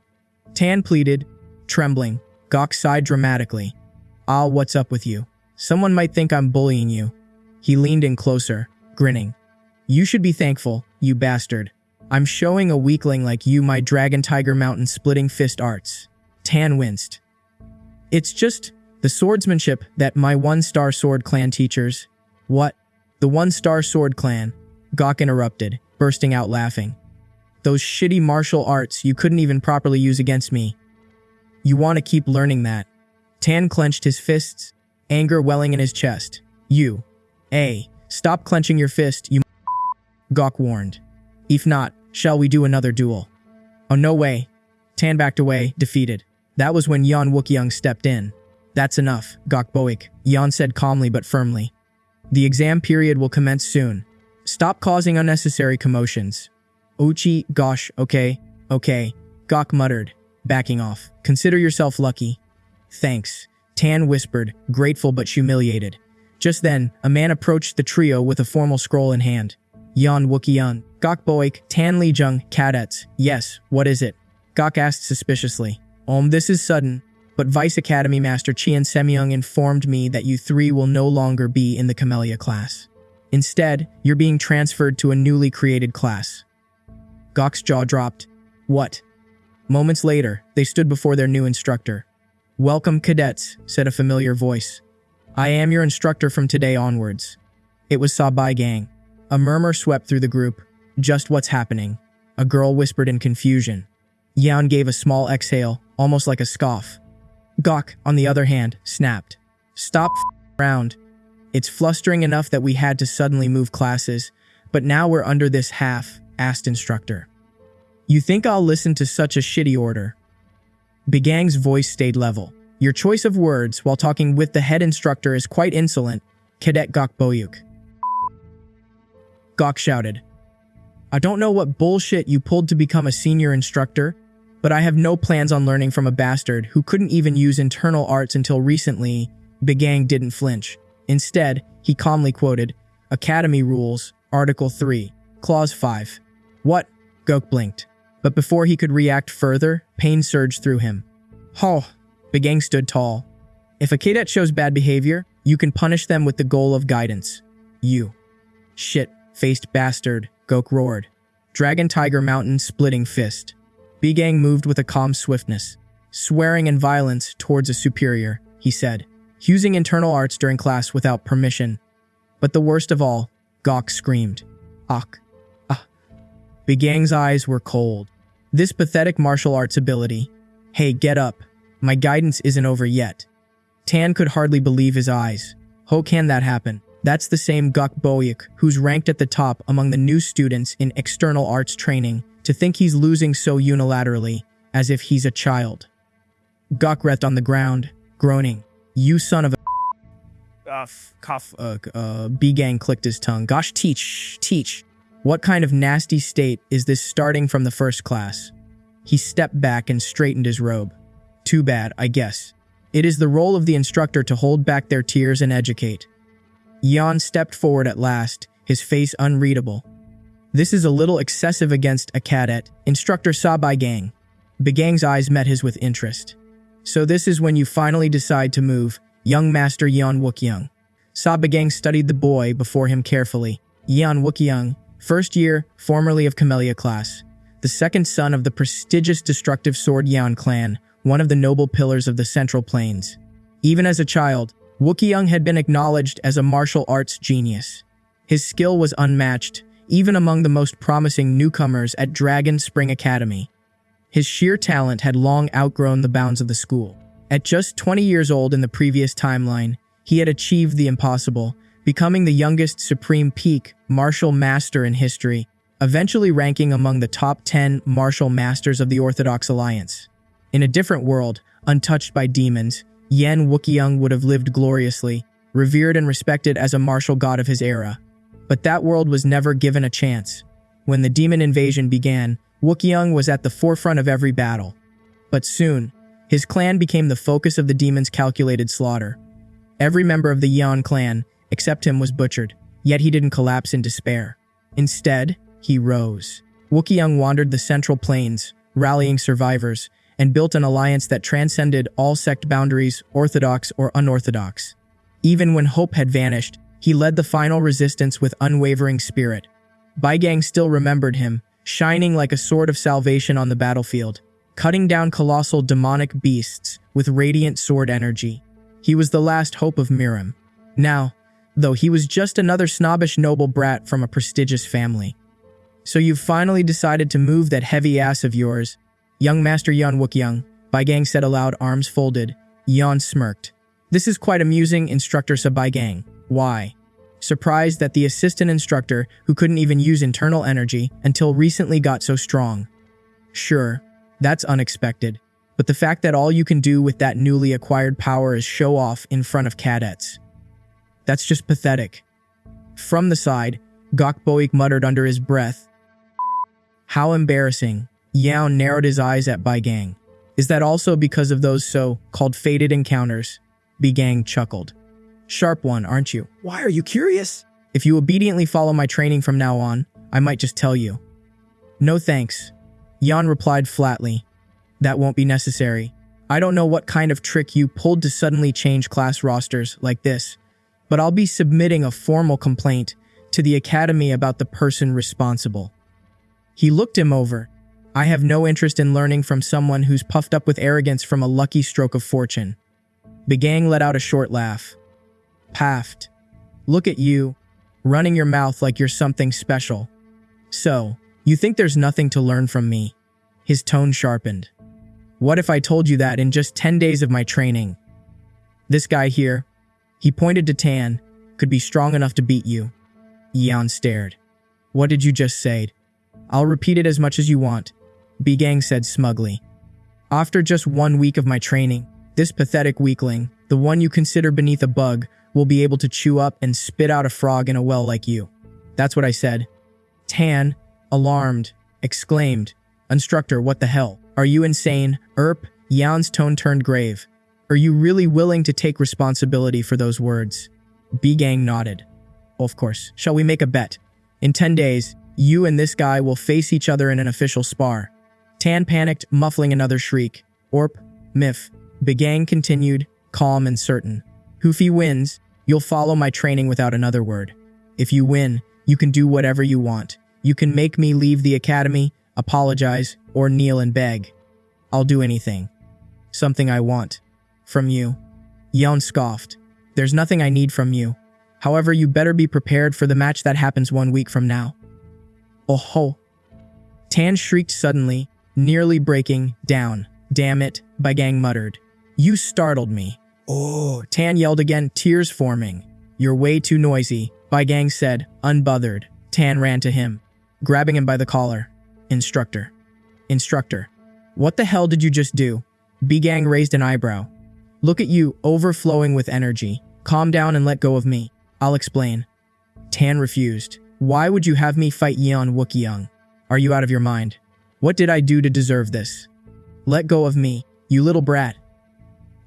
Tan pleaded, trembling. Gok sighed dramatically. "Ah, what's up with you? Someone might think I'm bullying you." He leaned in closer, grinning. "You should be thankful, you bastard. I'm showing a weakling like you my Dragon Tiger Mountain splitting fist arts." Tan winced. "It's just the swordsmanship that my one-star sword clan teaches." "What? The one-star sword clan?" Gok interrupted, bursting out laughing. "Those shitty martial arts you couldn't even properly use against me. You want to keep learning that?" Tan clenched his fists, anger welling in his chest. "You. Stop clenching your fist, you Gok warned. "If not, shall we do another duel?" "Oh, no way." Tan backed away, defeated. That was when Yan Wookyoung stepped in. "That's enough, Gok Boak," Yan said calmly but firmly. "The exam period will commence soon. Stop causing unnecessary commotions." "Uchi, gosh, okay. Gok muttered, backing off. "Consider yourself lucky." "Thanks," Tan whispered, grateful but humiliated. Just then, a man approached the trio with a formal scroll in hand. "Yan Wookyoung, Gok Boak, Tan Lijung, cadets." "Yes, what is it?" Gok asked suspiciously. This is sudden, but Vice Academy Master Chien Semyoung informed me that you three will no longer be in the Camellia class. Instead, you're being transferred to a newly created class." Gok's jaw dropped. "What?" Moments later, they stood before their new instructor. "Welcome, cadets," said a familiar voice. "I am your instructor from today onwards." It was Baigang. A murmur swept through the group. "Just what's happening?" a girl whispered in confusion. Yan gave a small exhale, almost like a scoff. Gok, on the other hand, snapped. "Stop around. It's flustering enough that we had to suddenly move classes, but now we're under this half-assed instructor. You think I'll listen to such a shitty order?" Bagang's voice stayed level. "Your choice of words while talking with the head instructor is quite insolent, Cadet Gok Boyuk." Gok shouted. "I don't know what bullshit you pulled to become a senior instructor, but I have no plans on learning from a bastard who couldn't even use internal arts until recently." Bagang didn't flinch. Instead, he calmly quoted, "Academy Rules, Article 3, Clause 5. "What?" Gok blinked. But before he could react further, pain surged through him. Bagang stood tall. "If a cadet shows bad behavior, you can punish them with the goal of guidance. You shit-faced bastard," Gok roared. Dragon Tiger Mountain splitting fist. Bagang moved with a calm swiftness. "Swearing and violence towards a superior," he said. "Using internal arts during class without permission. But the worst of all," Gok screamed. "Ak. Ah." Bagang's eyes were cold. This pathetic martial arts ability. "Hey, get up. My guidance isn't over yet." Tan could hardly believe his eyes. How can that happen? That's the same Gok Boyuk who's ranked at the top among the new students in external arts training, to think he's losing so unilaterally, as if he's a child. Gok writhed on the ground, groaning. You son of a... B-Gang clicked his tongue. Gosh, teach. What kind of nasty state is this starting from the first class? He stepped back and straightened his robe. Too bad, I guess. It is the role of the instructor to hold back their tears and educate. Yan stepped forward at last, his face unreadable. This is a little excessive against a cadet, Instructor Sabai-gang. Begang's eyes met his with interest. So this is when you finally decide to move, young master Yan Wookyoung. Sabai-gang studied the boy before him carefully. Yan Wookyoung, first year, formerly of Camellia class. The second son of the prestigious destructive sword Yan clan, one of the noble pillars of the Central Plains. Even as a child, Wookyoung had been acknowledged as a martial arts genius. His skill was unmatched, even among the most promising newcomers at Dragon Spring Academy. His sheer talent had long outgrown the bounds of the school. At just 20 years old in the previous timeline, he had achieved the impossible, becoming the youngest Supreme Peak martial master in history, eventually ranking among the top 10 martial masters of the Orthodox Alliance. In a different world, untouched by demons, Yan Wookyoung would have lived gloriously, revered and respected as a martial god of his era. But that world was never given a chance. When the demon invasion began, Wookyoung was at the forefront of every battle. But soon, his clan became the focus of the demon's calculated slaughter. Every member of the Yan clan, except him, was butchered, yet he didn't collapse in despair. Instead, he rose. Wookyoung wandered the Central Plains, rallying survivors, and built an alliance that transcended all sect boundaries, orthodox or unorthodox. Even when hope had vanished, he led the final resistance with unwavering spirit. Baigang still remembered him, shining like a sword of salvation on the battlefield, cutting down colossal demonic beasts with radiant sword energy. He was the last hope of Miram. Now, though, he was just another snobbish noble brat from a prestigious family. So you've finally decided to move that heavy ass of yours, young master Yan Wookyoung, Baigang said aloud, arms folded. Yan smirked. This is quite amusing, Instructor Sabai-gang. Why? Surprised that the assistant instructor, who couldn't even use internal energy until recently, got so strong. Sure, that's unexpected. But the fact that all you can do with that newly acquired power is show off in front of cadets. That's just pathetic. From the side, Gok Boik muttered under his breath. How embarrassing. Yao narrowed his eyes at Baigang. Is that also because of those so-called fated encounters? Baigang chuckled. Sharp one, aren't you? Why are you curious? If you obediently follow my training from now on, I might just tell you. No thanks. Yan replied flatly. That won't be necessary. I don't know what kind of trick you pulled to suddenly change class rosters like this, but I'll be submitting a formal complaint to the academy about the person responsible. He looked him over. I have no interest in learning from someone who's puffed up with arrogance from a lucky stroke of fortune. Baigang let out a short laugh. Paffed. Look at you, running your mouth like you're something special. So, you think there's nothing to learn from me? His tone sharpened. What if I told you that in just 10 days of my training? This guy here, he pointed to Tan, could be strong enough to beat you. Yan stared. What did you just say? I'll repeat it as much as you want, Baigang said smugly. After just 1 week of my training, this pathetic weakling, the one you consider beneath a bug, will be able to chew up and spit out a frog in a well like you. That's what I said. Tan, alarmed, exclaimed, Instructor, what the hell? Are you insane? Yan's tone turned grave. Are you really willing to take responsibility for those words? Baigang nodded. Of course. Shall we make a bet? In 10 days, you and this guy will face each other in an official spar. Tan panicked, muffling another shriek. Miff. Baigang continued, calm and certain. If wins, you'll follow my training without another word. If you win, you can do whatever you want. You can make me leave the academy, apologize, or kneel and beg. I'll do anything. Something I want. From you. Yan scoffed. There's nothing I need from you. However, you better be prepared for the match that happens 1 week from now. Oh ho. Tan shrieked suddenly, nearly breaking down. Damn it, Baigang muttered. You startled me. Oh, Tan yelled again, tears forming. You're way too noisy, Bai Gang said, unbothered. Tan ran to him, grabbing him by the collar. Instructor. Instructor. What the hell did you just do? Bai Gang raised an eyebrow. Look at you, overflowing with energy. Calm down and let go of me. I'll explain. Tan refused. Why would you have me fight Yeon Wookyoung? Are you out of your mind? What did I do to deserve this? Let go of me, you little brat.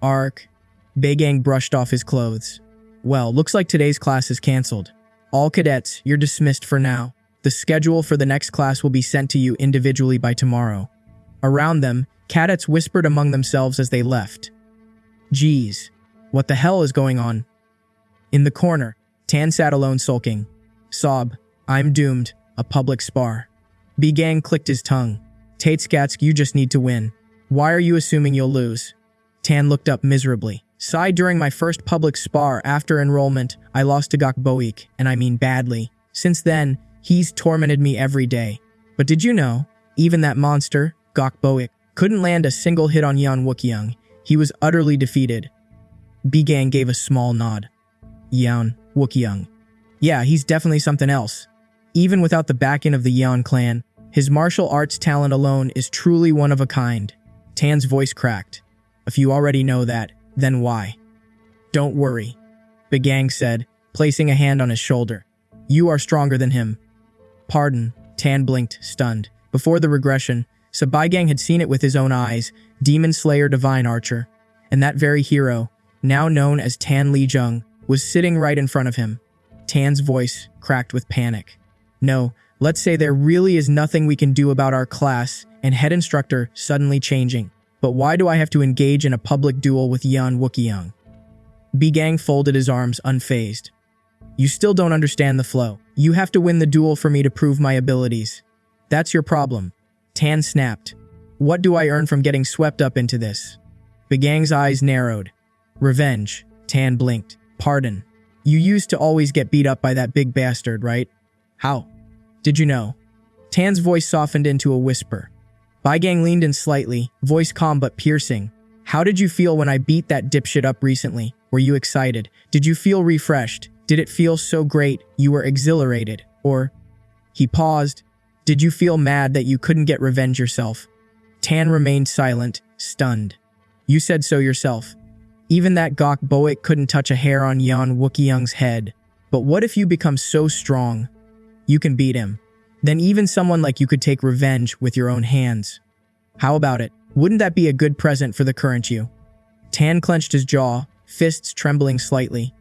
Ark. Bai Gang brushed off his clothes. Well, looks like today's class is cancelled. All cadets, you're dismissed for now. The schedule for the next class will be sent to you individually by tomorrow. Around them, cadets whispered among themselves as they left. Geez, what the hell is going on? In the corner, Tan sat alone sulking. Sob, I'm doomed, a public spar. Bai Gang clicked his tongue. Tateskatsk, you just need to win. Why are you assuming you'll lose? Tan looked up miserably. Sighed during my first public spar after enrollment, I lost to Gok Boik, and I mean badly. Since then, he's tormented me every day. But did you know, even that monster, Gok Boik, couldn't land a single hit on Yeon Wookyoung. He was utterly defeated. Bai Gang gave a small nod. Yeon Wookyoung. Yeah, he's definitely something else. Even without the backing of the Yeon clan, his martial arts talent alone is truly one of a kind. Tan's voice cracked. If you already know that, then why? Don't worry, Bai Gang said, placing a hand on his shoulder. You are stronger than him. Pardon, Tan blinked, stunned. Before the regression, Bai Gang had seen it with his own eyes, Demon Slayer Divine Archer. And that very hero, now known as Tan Li Jung, was sitting right in front of him. Tan's voice cracked with panic. No, let's say there really is nothing we can do about our class and head instructor suddenly changing. But why do I have to engage in a public duel with Yeon Wookyoung? Bai Gang folded his arms unfazed. You still don't understand the flow. You have to win the duel for me to prove my abilities. That's your problem. Tan snapped. What do I earn from getting swept up into this? Bai Gang's eyes narrowed. Revenge. Tan blinked. Pardon. You used to always get beat up by that big bastard, right? How? Did you know? Tan's voice softened into a whisper. Bai Gang leaned in slightly, voice calm but piercing. How did you feel when I beat that dipshit up recently? Were you excited? Did you feel refreshed? Did it feel so great you were exhilarated? Or... He paused. Did you feel mad that you couldn't get revenge yourself? Tan remained silent, stunned. You said so yourself. Even that Gok Boik couldn't touch a hair on Yeon Wookyoung's head. But what if you become so strong? You can beat him. Then even someone like you could take revenge with your own hands. How about it? Wouldn't that be a good present for the current you? Tan clenched his jaw, fists trembling slightly.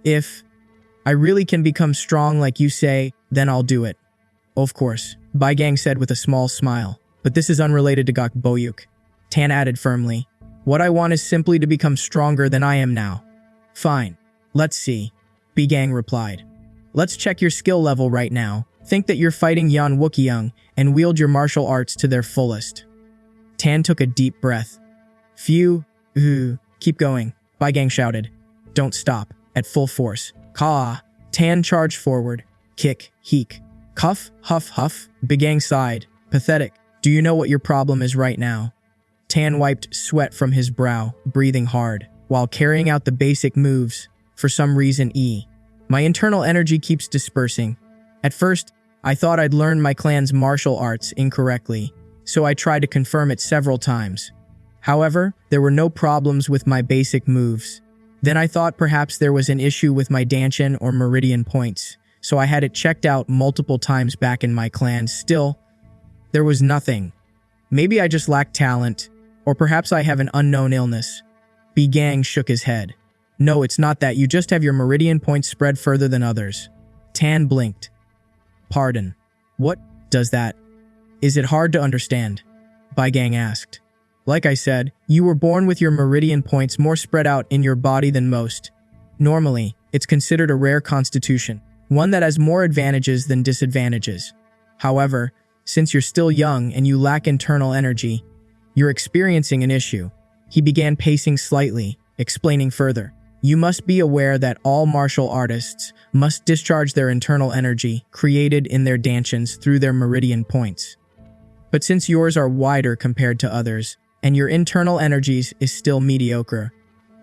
If I really can become strong like you say, then I'll do it. Of course, Bai Gang said with a small smile. But this is unrelated to Gok Boyuk. Tan added firmly. What I want is simply to become stronger than I am now. Fine. Let's see. Bai Gang replied. Let's check your skill level right now. Think that you're fighting Yeon Wookyoung and wield your martial arts to their fullest. Tan took a deep breath. Phew. Keep going, Bai Gang shouted. Don't stop. At full force. Ka. Tan charged forward. Kick. Heek. Cuff. Huff. Huff. Bai Gang sighed. Pathetic. Do you know what your problem is right now? Tan wiped sweat from his brow, breathing hard, while carrying out the basic moves. For some reason, my internal energy keeps dispersing. At first, I thought I'd learned my clan's martial arts incorrectly, so I tried to confirm it several times. However, there were no problems with my basic moves. Then I thought perhaps there was an issue with my Danshin or Meridian points, so I had it checked out multiple times back in my clan. Still, there was nothing. Maybe I just lack talent, or perhaps I have an unknown illness. Bai Gang shook his head. No, it's not that. You just have your Meridian points spread further than others. Tan blinked. Pardon. What does that? Is it hard to understand? Bai Gang asked. Like I said, you were born with your Meridian points more spread out in your body than most. Normally, it's considered a rare constitution, one that has more advantages than disadvantages. However, since you're still young and you lack internal energy, you're experiencing an issue. He began pacing slightly, explaining further. You must be aware that all martial artists must discharge their internal energy created in their Danshins through their Meridian points. But since yours are wider compared to others, and your internal energies is still mediocre,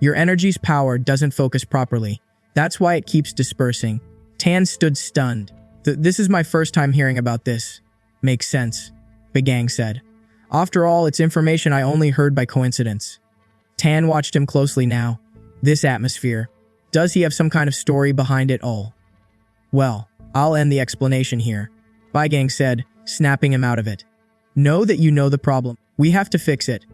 Your energy's power doesn't focus properly. That's why it keeps dispersing. Tan stood stunned. This is my first time hearing about this. Makes sense, Begang said. After all, it's information I only heard by coincidence. Tan watched him closely now. This atmosphere. Does he have some kind of story behind it all? Well, I'll end the explanation here, Begang said, snapping him out of it. Know that you know the problem. We have to fix it.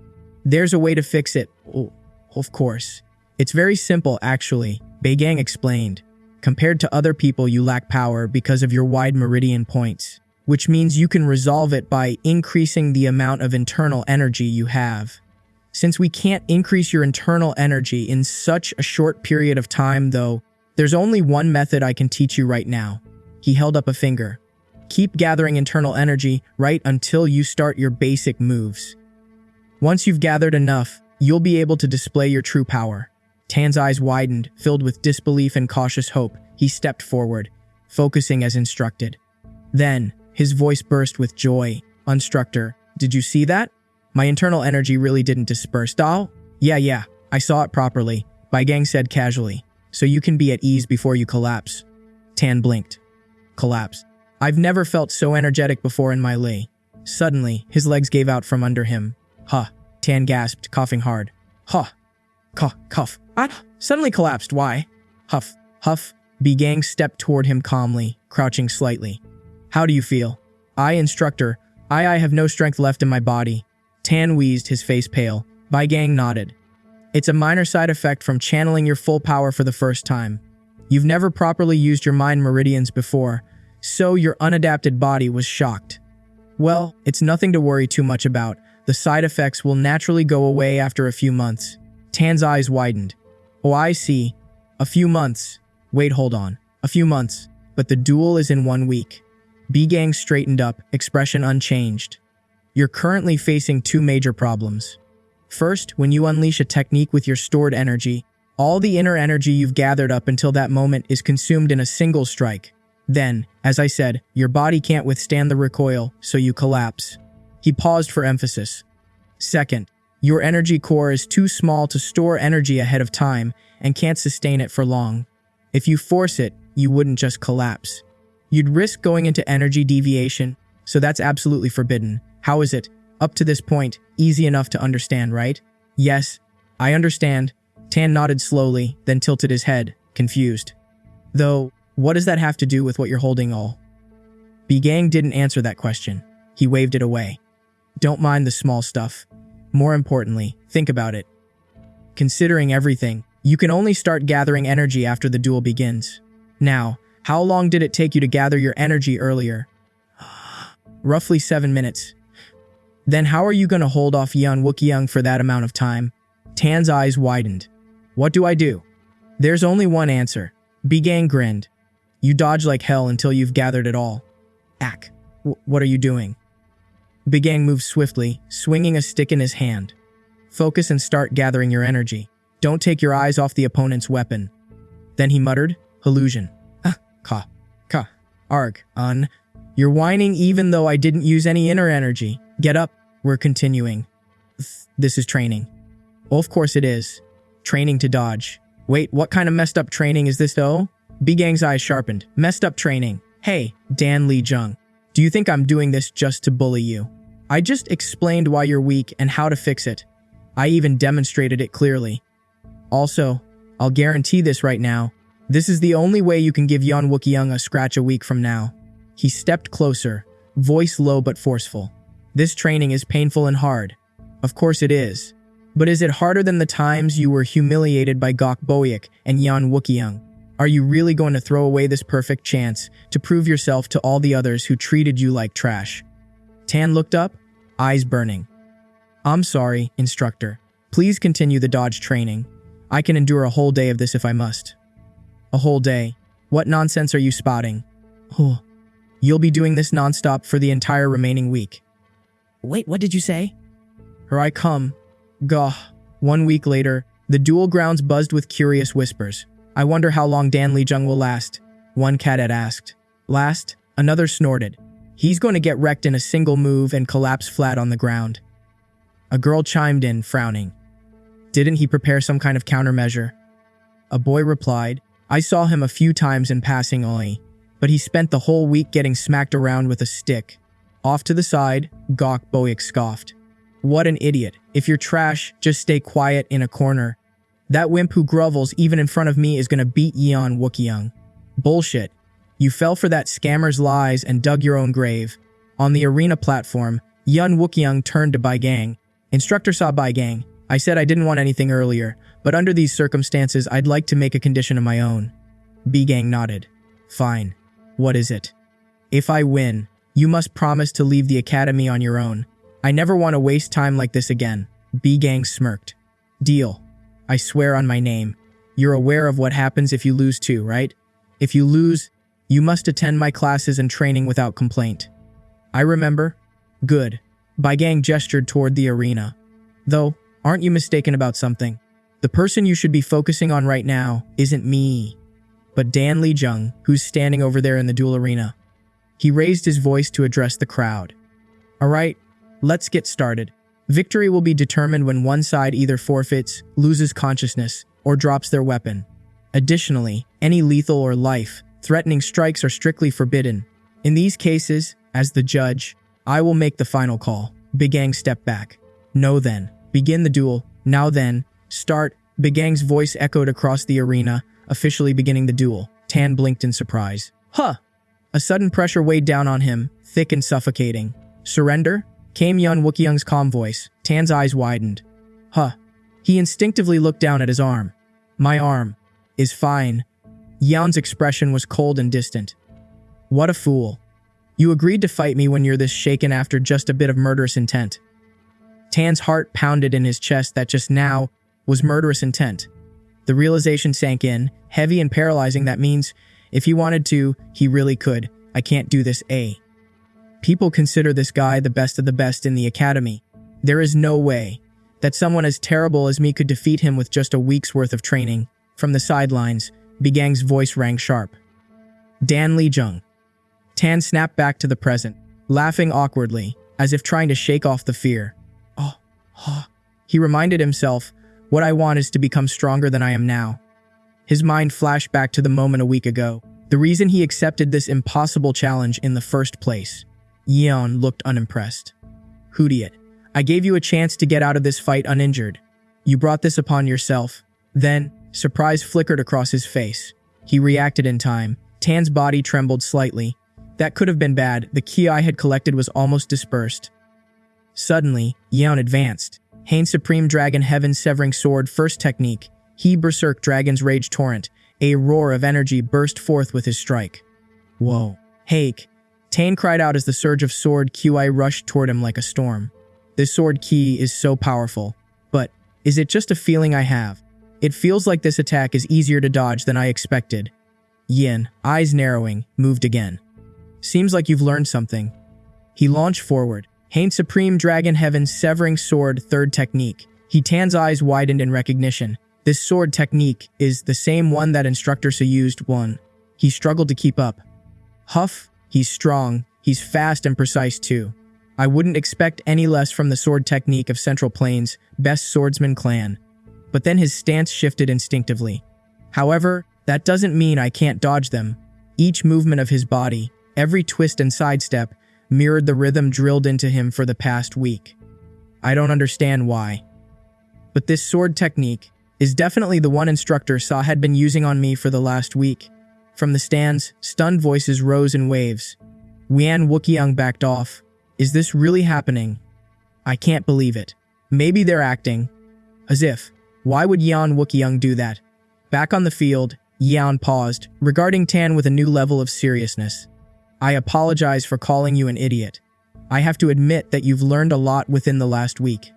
There's a way to fix it. Oh, of course. It's very simple, actually, Begang explained. Compared to other people, you lack power because of your wide meridian points, which means you can resolve it by increasing the amount of internal energy you have. Since we can't increase your internal energy in such a short period of time, though, there's only one method I can teach you right now. He held up a finger. Keep gathering internal energy right until you start your basic moves. Once you've gathered enough, you'll be able to display your true power. Tan's eyes widened, filled with disbelief and cautious hope. He stepped forward, focusing as instructed. Then, his voice burst with joy. Instructor, did you see that? My internal energy really didn't disperse. Dal? Yeah, I saw it properly, Begang said casually. So you can be at ease before you collapse. Tan blinked. Collapse. I've never felt so energetic before in my life. Suddenly, his legs gave out from under him. Huh. Tan gasped, coughing hard. Huh. Cough. I suddenly collapsed. Why? Huff. Begang stepped toward him calmly, crouching slightly. How do you feel? Instructor. I have no strength left in my body. Tan wheezed, his face pale. Begang nodded. It's a minor side effect from channeling your full power for the first time. You've never properly used your mind meridians before, so your unadapted body was shocked. Well, it's nothing to worry too much about. The side effects will naturally go away after a few months. Tan's eyes widened. Oh, I see. A few months. Wait, hold on. A few months. But the duel is in 1 week. Begang straightened up, expression unchanged. You're currently facing 2 major problems. First, when you unleash a technique with your stored energy, all the inner energy you've gathered up until that moment is consumed in a single strike. Then, as I said, your body can't withstand the recoil, so you collapse. He paused for emphasis. Second, your energy core is too small to store energy ahead of time and can't sustain it for long. If you force it, you wouldn't just collapse. You'd risk going into energy deviation, so that's absolutely forbidden. How is it? Up to this point, easy enough to understand, right? Yes, I understand. Tan nodded slowly, then tilted his head, confused. Though, what does that have to do with what you're holding all? Begang didn't answer that question. He waved it away. Don't mind the small stuff. More importantly, think about it. Considering everything, you can only start gathering energy after the duel begins. Now, how long did it take you to gather your energy earlier? Roughly 7 minutes. Then how are you going to hold off Yan Wookyoung for that amount of time? Tan's eyes widened. What do I do? There's only one answer. Begang grinned. You dodge like hell until you've gathered it all. Ack. What are you doing? Begang moved swiftly, swinging a stick in his hand. Focus and start gathering your energy. Don't take your eyes off the opponent's weapon. Then he muttered, Illusion. Arg. You're whining even though I didn't use any inner energy. Get up. We're continuing. This is training. Well, of course it is. Training to dodge. Wait, what kind of messed up training is this though? Begang's eyes sharpened. Messed up training. Hey, Dan Lee Jung. Do you think I'm doing this just to bully you? I just explained why you're weak and how to fix it. I even demonstrated it clearly. Also, I'll guarantee this right now. This is the only way you can give Yan Wookyoung a scratch a week from now. He stepped closer, voice low but forceful. This training is painful and hard. Of course it is. But is it harder than the times you were humiliated by Gok Boyik and Yan Wookyoung? Are you really going to throw away this perfect chance to prove yourself to all the others who treated you like trash? Tan looked up, eyes burning. I'm sorry, instructor. Please continue the dodge training. I can endure a whole day of this if I must. A whole day? What nonsense are you spotting? Oh, you'll be doing this nonstop for the entire remaining week. Wait, what did you say? Here I come. Gah. 1 week later, the duel grounds buzzed with curious whispers. I wonder how long Dan Lee Jung will last, one cadet asked. Last? Another snorted. He's going to get wrecked in a single move and collapse flat on the ground. A girl chimed in, frowning. Didn't he prepare some kind of countermeasure? A boy replied, I saw him a few times in passing only, but he spent the whole week getting smacked around with a stick. Off to the side, Gok Boik scoffed. What an idiot. If you're trash, just stay quiet in a corner. That wimp who grovels even in front of me is gonna beat Yeon Wookyoung. Bullshit. You fell for that scammer's lies and dug your own grave. On the arena platform, Yeon Wookyoung turned to Bai Gang. Instructor saw Bai Gang. I said I didn't want anything earlier, but under these circumstances, I'd like to make a condition of my own. Bai Gang nodded. Fine. What is it? If I win, you must promise to leave the academy on your own. I never want to waste time like this again. Bai Gang smirked. Deal. I swear on my name. You're aware of what happens if you lose too, right? If you lose, you must attend my classes and training without complaint. I remember. Good. Bai Gang gestured toward the arena. Though, aren't you mistaken about something? The person you should be focusing on right now isn't me, but Dan Lee-jung, who's standing over there in the duel arena. He raised his voice to address the crowd. Alright, let's get started. Victory will be determined when one side either forfeits, loses consciousness, or drops their weapon. Additionally, any lethal or life-threatening strikes are strictly forbidden. In these cases, as the judge, I will make the final call. Bai Gang stepped back. No then. Begin the duel. Now then. Start. Bai Gang's voice echoed across the arena, officially beginning the duel. Tan blinked in surprise. Huh! A sudden pressure weighed down on him, thick and suffocating. Surrender? Came Yeon Wookyoung's calm voice. Tan's eyes widened. Huh. He instinctively looked down at his arm. My arm is fine. Yeon's expression was cold and distant. What a fool. You agreed to fight me when you're this shaken after just a bit of murderous intent. Tan's heart pounded in his chest that just now was murderous intent. The realization sank in, heavy and paralyzing. That means, if he wanted to, he really could. I can't do this, eh? People consider this guy the best of the best in the academy. There is no way that someone as terrible as me could defeat him with just a week's worth of training. From the sidelines, Bai Gang's voice rang sharp. Dan Lee-jung. Tan snapped back to the present, laughing awkwardly, as if trying to shake off the fear. He reminded himself, what I want is to become stronger than I am now. His mind flashed back to the moment a week ago, the reason he accepted this impossible challenge in the first place. Yeon looked unimpressed. Hootiot, I gave you a chance to get out of this fight uninjured. You brought this upon yourself. Then, surprise flickered across his face. He reacted in time. Tan's body trembled slightly. That could have been bad. The ki I had collected was almost dispersed. Suddenly, Yeon advanced. Hain Supreme Dragon Heaven Severing Sword First Technique. He Berserk Dragon's Rage Torrent. A roar of energy burst forth with his strike. Whoa. Hake. Tan cried out as the surge of sword QI rushed toward him like a storm. This sword ki is so powerful. But, is it just a feeling I have? It feels like this attack is easier to dodge than I expected. Yin, eyes narrowing, moved again. Seems like you've learned something. He launched forward. Hain Supreme Dragon Heaven Severing Sword Third Technique. Tan's eyes widened in recognition. This sword technique is the same one that Instructor used. He struggled to keep up. Huff, he's strong, he's fast and precise too. I wouldn't expect any less from the sword technique of Central Plains' best swordsman clan. But then his stance shifted instinctively. However, that doesn't mean I can't dodge them. Each movement of his body, every twist and sidestep, mirrored the rhythm drilled into him for the past week. I don't understand why. But this sword technique is definitely the one Instructor had been using on me for the last week. From the stands, stunned voices rose in waves. Yeon Wookyoung backed off. Is this really happening? I can't believe it. Maybe they're acting. As if. Why would Yeon Wookyoung do that? Back on the field, Yeon paused, regarding Tan with a new level of seriousness. I apologize for calling you an idiot. I have to admit that you've learned a lot within the last week.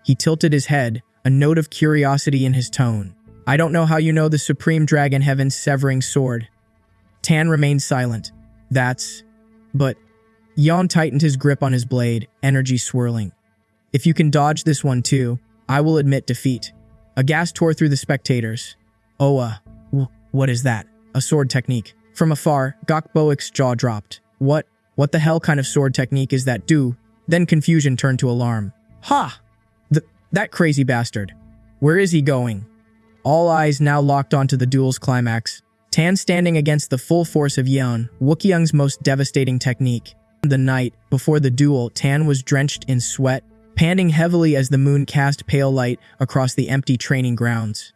He tilted his head, a note of curiosity in his tone. I don't know how you know the Supreme Dragon Heaven's Severing Sword. Tan remained silent. But Yeon tightened his grip on his blade, energy swirling. If you can dodge this one too, I will admit defeat. A gasp tore through the spectators. What is that? A sword technique. From afar, Gok Boik's jaw dropped. What the hell kind of sword technique is that? Then confusion turned to alarm. Ha! That crazy bastard. Where is he going? All eyes now locked onto the duel's climax. Tan standing against the full force of Yeon, Wookyoung's most devastating technique. The night before the duel, Tan was drenched in sweat, panting heavily as the moon cast pale light across the empty training grounds.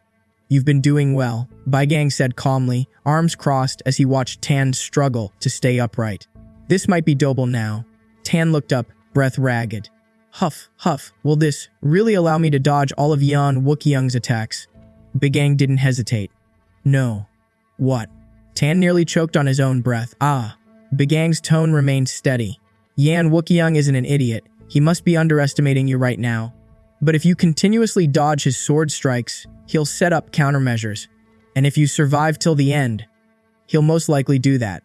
"You've been doing well," Baigang said calmly, arms crossed as he watched Tan struggle to stay upright. "This might be doable now." Tan looked up, breath ragged. Huff, huff, will this really allow me to dodge all of Yeon Wookyoung's attacks? Baigang didn't hesitate. No. What? Tan nearly choked on his own breath. Baigang's tone remained steady. Yeon Wookyoung isn't an idiot. He must be underestimating you right now. But if you continuously dodge his sword strikes, he'll set up countermeasures. And if you survive till the end, he'll most likely do that.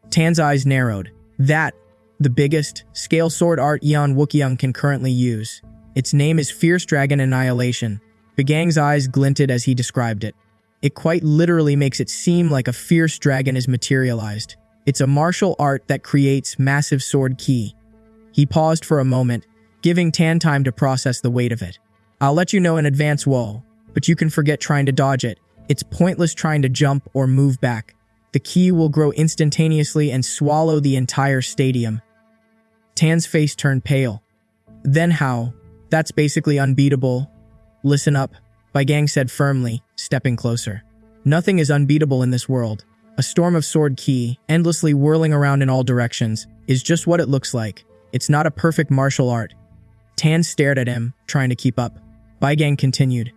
Tan's eyes narrowed. That, the biggest, scale sword art Yeon Wookyoung can currently use. Its name is Fierce Dragon Annihilation. Baigang's eyes glinted as he described it. It quite literally makes it seem like a fierce dragon is materialized. It's a martial art that creates massive sword ki. He paused for a moment, giving Tan time to process the weight of it. I'll let you know in advance, Woe, but you can forget trying to dodge it. It's pointless trying to jump or move back. The ki will grow instantaneously and swallow the entire stadium. Tan's face turned pale. Then how? That's basically unbeatable. Listen up, Baigang said firmly, stepping closer. Nothing is unbeatable in this world. A storm of sword ki, endlessly whirling around in all directions, is just what it looks like. It's not a perfect martial art. Tan stared at him, trying to keep up. Baigang continued.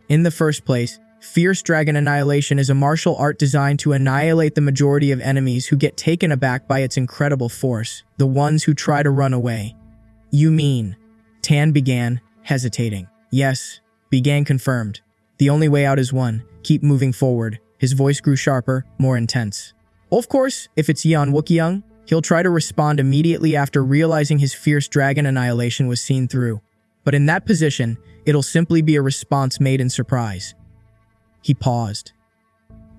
In the first place, Fierce Dragon Annihilation is a martial art designed to annihilate the majority of enemies who get taken aback by its incredible force, the ones who try to run away. You mean? Tan began, hesitating. Yes, Baigang confirmed. The only way out is one. Keep moving forward. His voice grew sharper, more intense. Of course, if it's Yeon Wookyoung, he'll try to respond immediately after realizing his Fierce Dragon Annihilation was seen through. But in that position, it'll simply be a response made in surprise. He paused.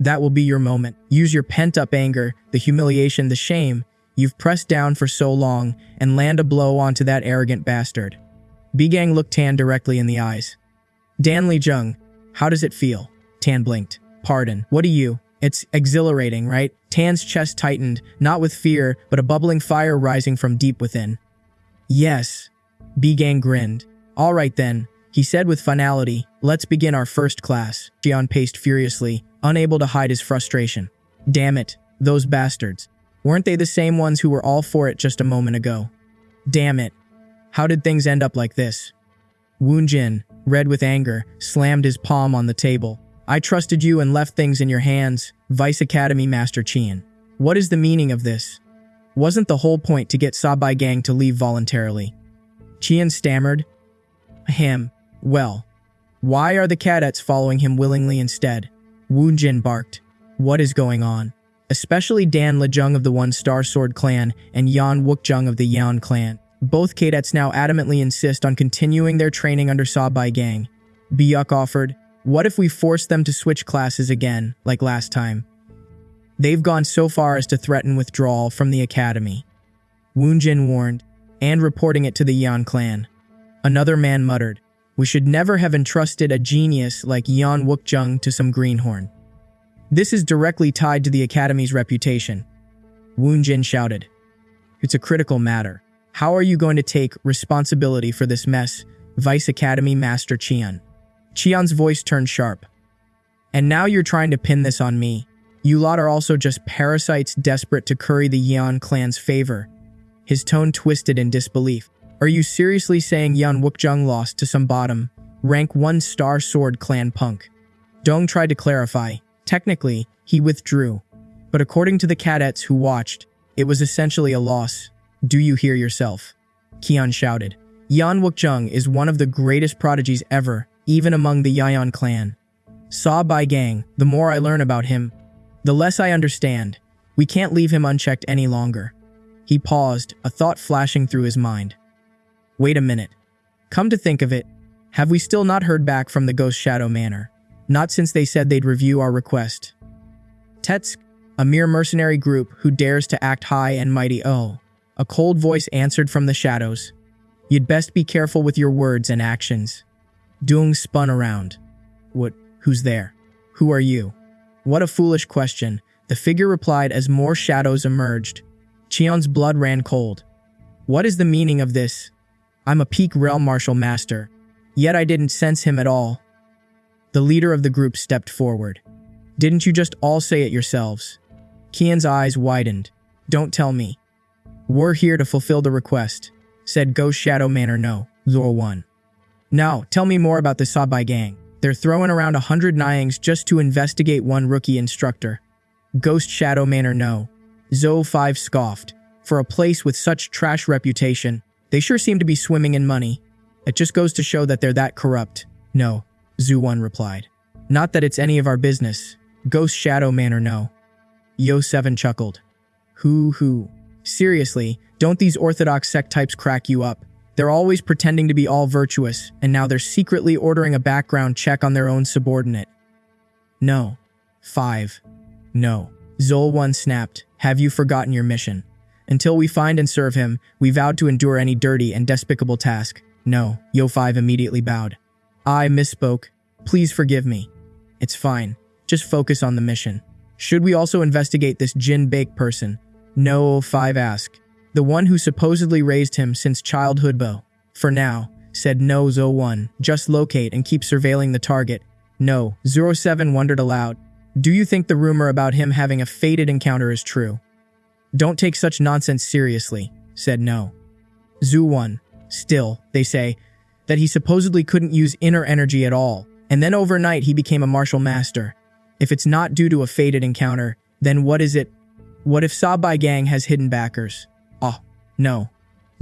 That will be your moment. Use your pent-up anger, the humiliation, the shame you've pressed down for so long, and land a blow onto that arrogant bastard. Baigang looked Tan directly in the eyes. Dan Lee-jung, how does it feel? Tan blinked. Pardon, what do you? It's exhilarating, right? Tan's chest tightened, not with fear, but a bubbling fire rising from deep within. Yes. Baigang grinned. All right then, he said with finality, let's begin our first class. Jeon paced furiously, unable to hide his frustration. Damn it, those bastards. Weren't they the same ones who were all for it just a moment ago? Damn it. How did things end up like this? Woonjin, red with anger, slammed his palm on the table. I trusted you and left things in your hands, Vice Academy Master Chien. What is the meaning of this? Wasn't the whole point to get Baigang to leave voluntarily? Chien stammered. Well, why are the cadets following him willingly instead? Woonjin barked. What is going on? Especially Dan Lee-jung of the One-Star Sword Clan and Yeon Wookyoung of the Yeon Clan. Both cadets now adamantly insist on continuing their training under Baigang. Byuk offered, what if we force them to switch classes again, like last time? They've gone so far as to threaten withdrawal from the academy. Woonjin warned, and reporting it to the Yeon clan. Another man muttered, we should never have entrusted a genius like Yeon Wookyoung to some greenhorn. This is directly tied to the academy's reputation. Woonjin shouted. It's a critical matter. How are you going to take responsibility for this mess, Vice Academy Master Chien? Chion's voice turned sharp. And now you're trying to pin this on me. You lot are also just parasites desperate to curry the Yeon clan's favor. His tone twisted in disbelief. Are you seriously saying Yeon Wookyoung lost to some bottom, rank 1-star sword clan punk? Dong tried to clarify. Technically, he withdrew. But according to the cadets who watched, it was essentially a loss. Do you hear yourself? Kion shouted. Yeon Wookyoung is one of the greatest prodigies ever, even among the Yeon clan. Baigang, the more I learn about him, the less I understand. We can't leave him unchecked any longer. He paused, a thought flashing through his mind. Wait a minute. Come to think of it, have we still not heard back from the Ghost Shadow Manor? Not since they said they'd review our request. Tetsk, a mere mercenary group who dares to act high and mighty. Oh, a cold voice answered from the shadows. You'd best be careful with your words and actions. Dung spun around. Who's there? Who are you? What a foolish question, the figure replied as more shadows emerged. Cheon's blood ran cold. What is the meaning of this? I'm a peak realm martial master, yet I didn't sense him at all. The leader of the group stepped forward. Didn't you just all say it yourselves? Kian's eyes widened. Don't tell me. We're here to fulfill the request, said Ghost Shadow Manor No, Zor 1. Now, tell me more about the Sabai gang. They're throwing around 100 Nyangs just to investigate one rookie instructor. Ghost Shadow Manor No, Zo 5 scoffed. For a place with such trash reputation, they sure seem to be swimming in money. It just goes to show that they're that corrupt. No, Zoo 1 replied. Not that it's any of our business. Ghost Shadow Manor No. Yo 7 chuckled. Hoo. Seriously, don't these orthodox sect types crack you up? They're always pretending to be all virtuous, and now they're secretly ordering a background check on their own subordinate. No. 5. No. Zol 1 snapped. Have you forgotten your mission? Until we find and serve him, we vowed to endure any dirty and despicable task. No. Yo 5 immediately bowed. I misspoke. Please forgive me. It's fine. Just focus on the mission. Should we also investigate this Jin Bake person? No, 5 asked. The one who supposedly raised him since childhood. For now, said No Zo 1. Just locate and keep surveilling the target. No, 07 wondered aloud. Do you think the rumor about him having a fated encounter is true? Don't take such nonsense seriously, said No. Zoo 1. Still, they say that he supposedly couldn't use inner energy at all, and then overnight he became a martial master. If it's not due to a fated encounter, then what is it? What if Sabai gang has hidden backers? Oh, no.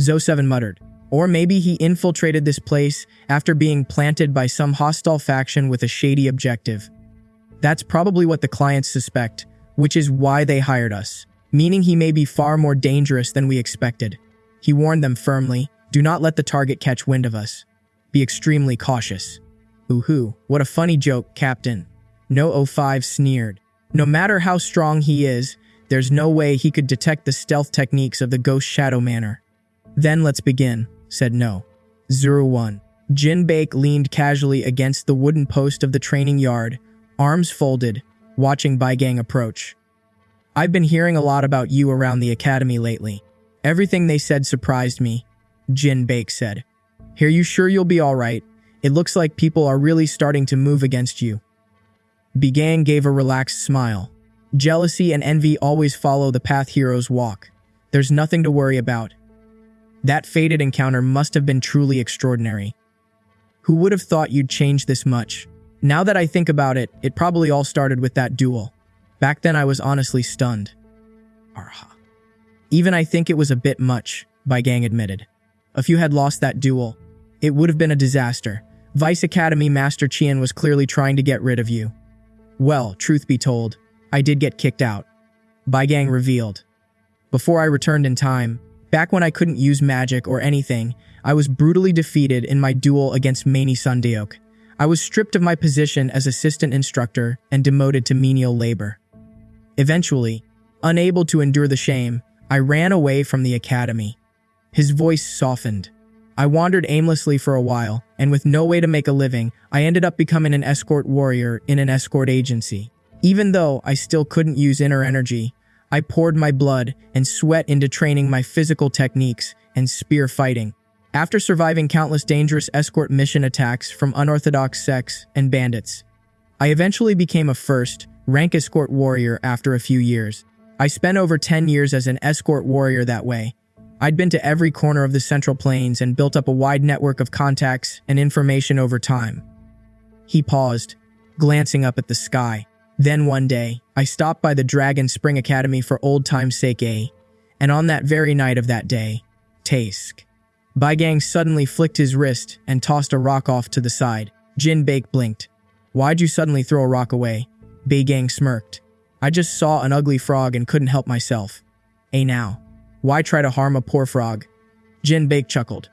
Zo 7 muttered. Or maybe he infiltrated this place after being planted by some hostile faction with a shady objective. That's probably what the clients suspect, which is why they hired us, meaning he may be far more dangerous than we expected. He warned them firmly, do not let the target catch wind of us. Be extremely cautious. Ooh, what a funny joke, Captain. No 05 sneered. No matter how strong he is, there's no way he could detect the stealth techniques of the Ghost Shadow Manor. Then let's begin, said No. 01. Jin Bake leaned casually against the wooden post of the training yard, arms folded, watching Bai Gang approach. I've been hearing a lot about you around the academy lately. Everything they said surprised me, Jin Bake said. Are you sure you'll be alright? It looks like people are really starting to move against you. Bai Gang gave a relaxed smile. Jealousy and envy always follow the path heroes walk. There's nothing to worry about. That fated encounter must have been truly extraordinary. Who would have thought you'd change this much? Now that I think about it, it probably all started with that duel. Back then I was honestly stunned. Arha. Even I think it was a bit much, Bai Gang admitted. If you had lost that duel, it would have been a disaster. Vice Academy Master Qian was clearly trying to get rid of you. Well, truth be told, I did get kicked out, Bai Gang revealed. Before I returned in time, back when I couldn't use magic or anything, I was brutally defeated in my duel against Manhwa Series. I was stripped of my position as assistant instructor and demoted to menial labor. Eventually, unable to endure the shame, I ran away from the academy. His voice softened. I wandered aimlessly for a while, and with no way to make a living, I ended up becoming an escort warrior in an escort agency. Even though I still couldn't use inner energy, I poured my blood and sweat into training my physical techniques and spear fighting. After surviving countless dangerous escort mission attacks from unorthodox sects and bandits, I eventually became a first-rank escort warrior after a few years. I spent over 10 years as an escort warrior that way. I'd been to every corner of the Central Plains and built up a wide network of contacts and information over time. He paused, glancing up at the sky. Then one day, I stopped by the Dragon Spring Academy for old time's sake, and on that very night of that day, Task. Bai Gang suddenly flicked his wrist and tossed a rock off to the side. Jin Bake blinked. Why'd you suddenly throw a rock away? Bai Gang smirked. I just saw an ugly frog and couldn't help myself. Now. Why try to harm a poor frog? Jin Bake chuckled.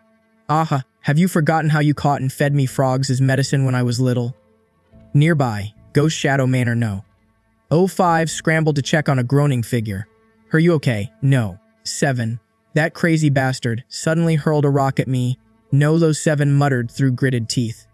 Aha, have you forgotten how you caught and fed me frogs as medicine when I was little? Nearby, Ghost Shadow Manor No. 05 scrambled to check on a groaning figure. Are you okay? No. 7. That crazy bastard suddenly hurled a rock at me. No, those 7 muttered through gritted teeth.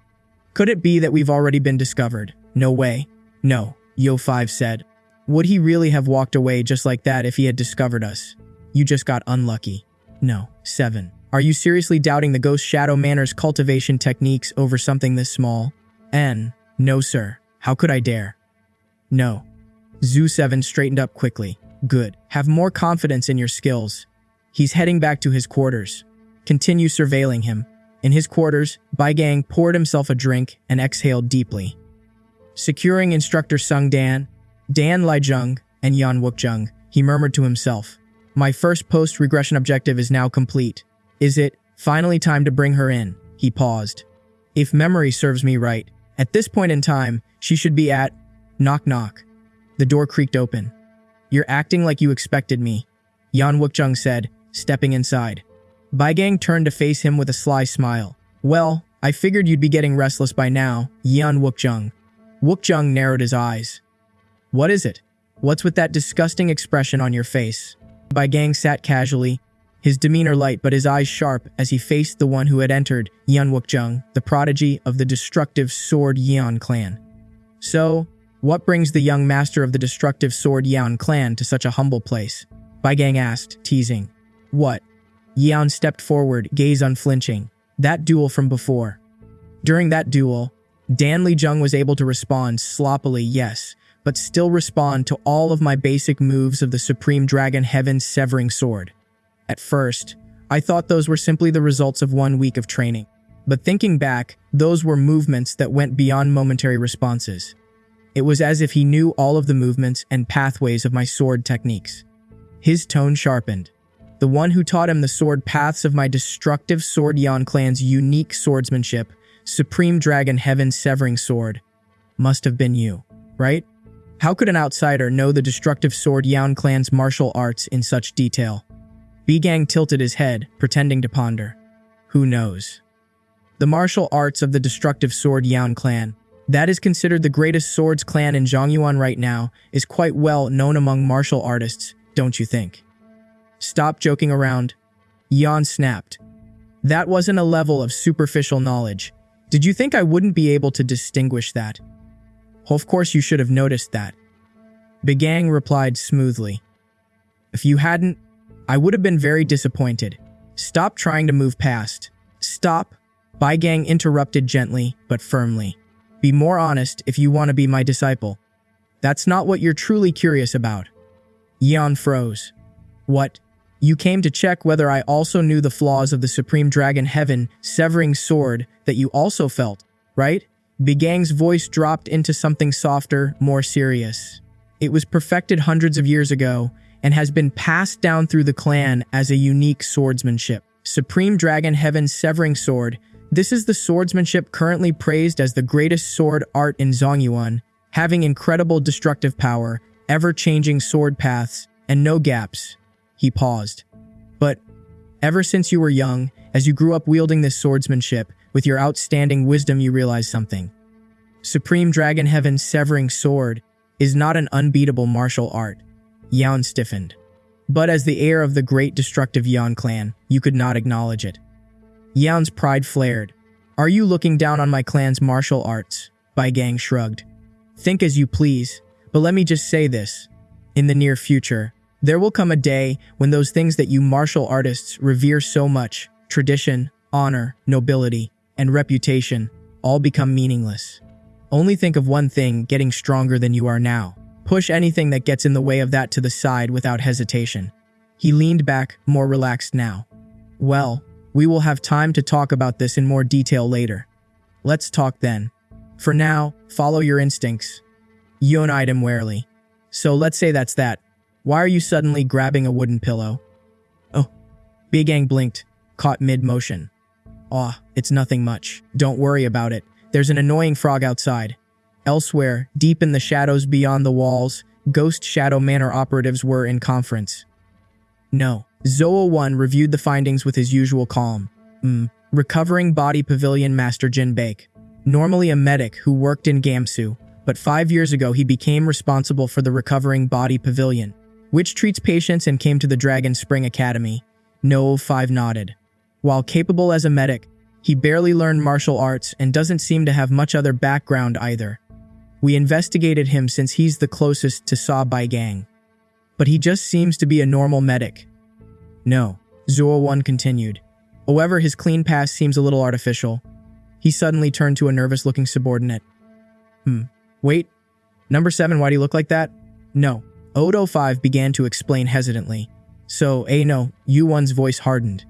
Could it be that we've already been discovered? No way. No, Yo 5 said. Would he really have walked away just like that if he had discovered us? You just got unlucky. No. 7. Are you seriously doubting the Ghost Shadow Manor's cultivation techniques over something this small? N. No, sir. How could I dare? No. Zoo 7 straightened up quickly. Good. Have more confidence in your skills. He's heading back to his quarters. Continue surveilling him. In his quarters, Bai Gang poured himself a drink and exhaled deeply. Securing Instructor Sung Dan, Dan Lijiang, and Yan Wukjung, he murmured to himself. My first post-regression objective is now complete. Is it finally time to bring her in? He paused. If memory serves me right, at this point in time, she should be at... Knock knock. The door creaked open. You're acting like you expected me, Yan Wukjung said, stepping inside. Bai Gang turned to face him with a sly smile. Well, I figured you'd be getting restless by now, Yan Wukjung. Wukjung narrowed his eyes. What is it? What's with that disgusting expression on your face? Bai Gang sat casually, his demeanor light but his eyes sharp as he faced the one who had entered, Yan Wukjung, the prodigy of the destructive Sword Yan clan. So, what brings the young master of the destructive Sword Yan clan to such a humble place? Bai Gang asked, teasing. What? Yan stepped forward, gaze unflinching. That duel from before. During that duel, Dan Lijiang was able to respond sloppily, yes, but still respond to all of my basic moves of the Supreme Dragon Heaven's Severing Sword. At first, I thought those were simply the results of 1 week of training. But thinking back, those were movements that went beyond momentary responses. It was as if he knew all of the movements and pathways of my sword techniques. His tone sharpened. The one who taught him the sword paths of my destructive Sword Yan clan's unique swordsmanship, Supreme Dragon Heaven's Severing Sword, must have been you, right? How could an outsider know the destructive Sword Yan clan's martial arts in such detail? Bai Gang tilted his head, pretending to ponder. Who knows? The martial arts of the destructive Sword Yan clan, that is considered the greatest swords clan in Zhongyuan right now, is quite well known among martial artists, don't you think? Stop joking around. Yan snapped. That wasn't a level of superficial knowledge. Did you think I wouldn't be able to distinguish that? Of course you should have noticed that. Bai Gang replied smoothly. If you hadn't, I would have been very disappointed. Stop trying to move past. Stop. Bai Gang interrupted gently, but firmly. Be more honest if you want to be my disciple. That's not what you're truly curious about. Yan froze. What? You came to check whether I also knew the flaws of the Supreme Dragon Heaven Severing Sword that you also felt, right? Bai Gang's voice dropped into something softer, more serious. It was perfected hundreds of years ago and has been passed down through the clan as a unique swordsmanship. Supreme Dragon Heaven's Severing Sword. This is the swordsmanship currently praised as the greatest sword art in Zhongyuan, having incredible destructive power, ever-changing sword paths, and no gaps. He paused. But ever since you were young, as you grew up wielding this swordsmanship, with your outstanding wisdom you realized something. Supreme Dragon Heaven's Severing Sword is not an unbeatable martial art. Yan stiffened. But as the heir of the great destructive Yan clan, you could not acknowledge it. Yan's pride flared. Are you looking down on my clan's martial arts? Bai Gang shrugged. Think as you please, but let me just say this. In the near future, there will come a day when those things that you martial artists revere so much, tradition, honor, nobility, and reputation, all become meaningless. Only think of one thing getting stronger than you are now. Push anything that gets in the way of that to the side without hesitation. He leaned back, more relaxed now. Well, we will have time to talk about this in more detail later. Let's talk then. For now, follow your instincts. Yon eyed him warily. So let's say that's that. Why are you suddenly grabbing a wooden pillow? Oh. Bai Gang blinked, caught mid-motion. Aw, it's nothing much. Don't worry about it. There's an annoying frog outside. Elsewhere, deep in the shadows beyond the walls, Ghost Shadow Manor operatives were in conference. No. Zoa 1 reviewed the findings with his usual calm. Recovering Body Pavilion Master Jin Baek. Normally a medic who worked in Gamsu, but 5 years ago he became responsible for the Recovering Body Pavilion, which treats patients and came to the Dragon Spring Academy. No 5 nodded. While capable as a medic, He barely learned martial arts and doesn't seem to have much other background either. We investigated him since he's the closest to Sabai Gang. But he just seems to be a normal medic. No, Zuo1 continued. However, his clean pass seems a little artificial. He suddenly turned to a nervous-looking subordinate. Wait. Number 7, why do you look like that? No. Odo 5 began to explain hesitantly. So, no, U1's voice hardened.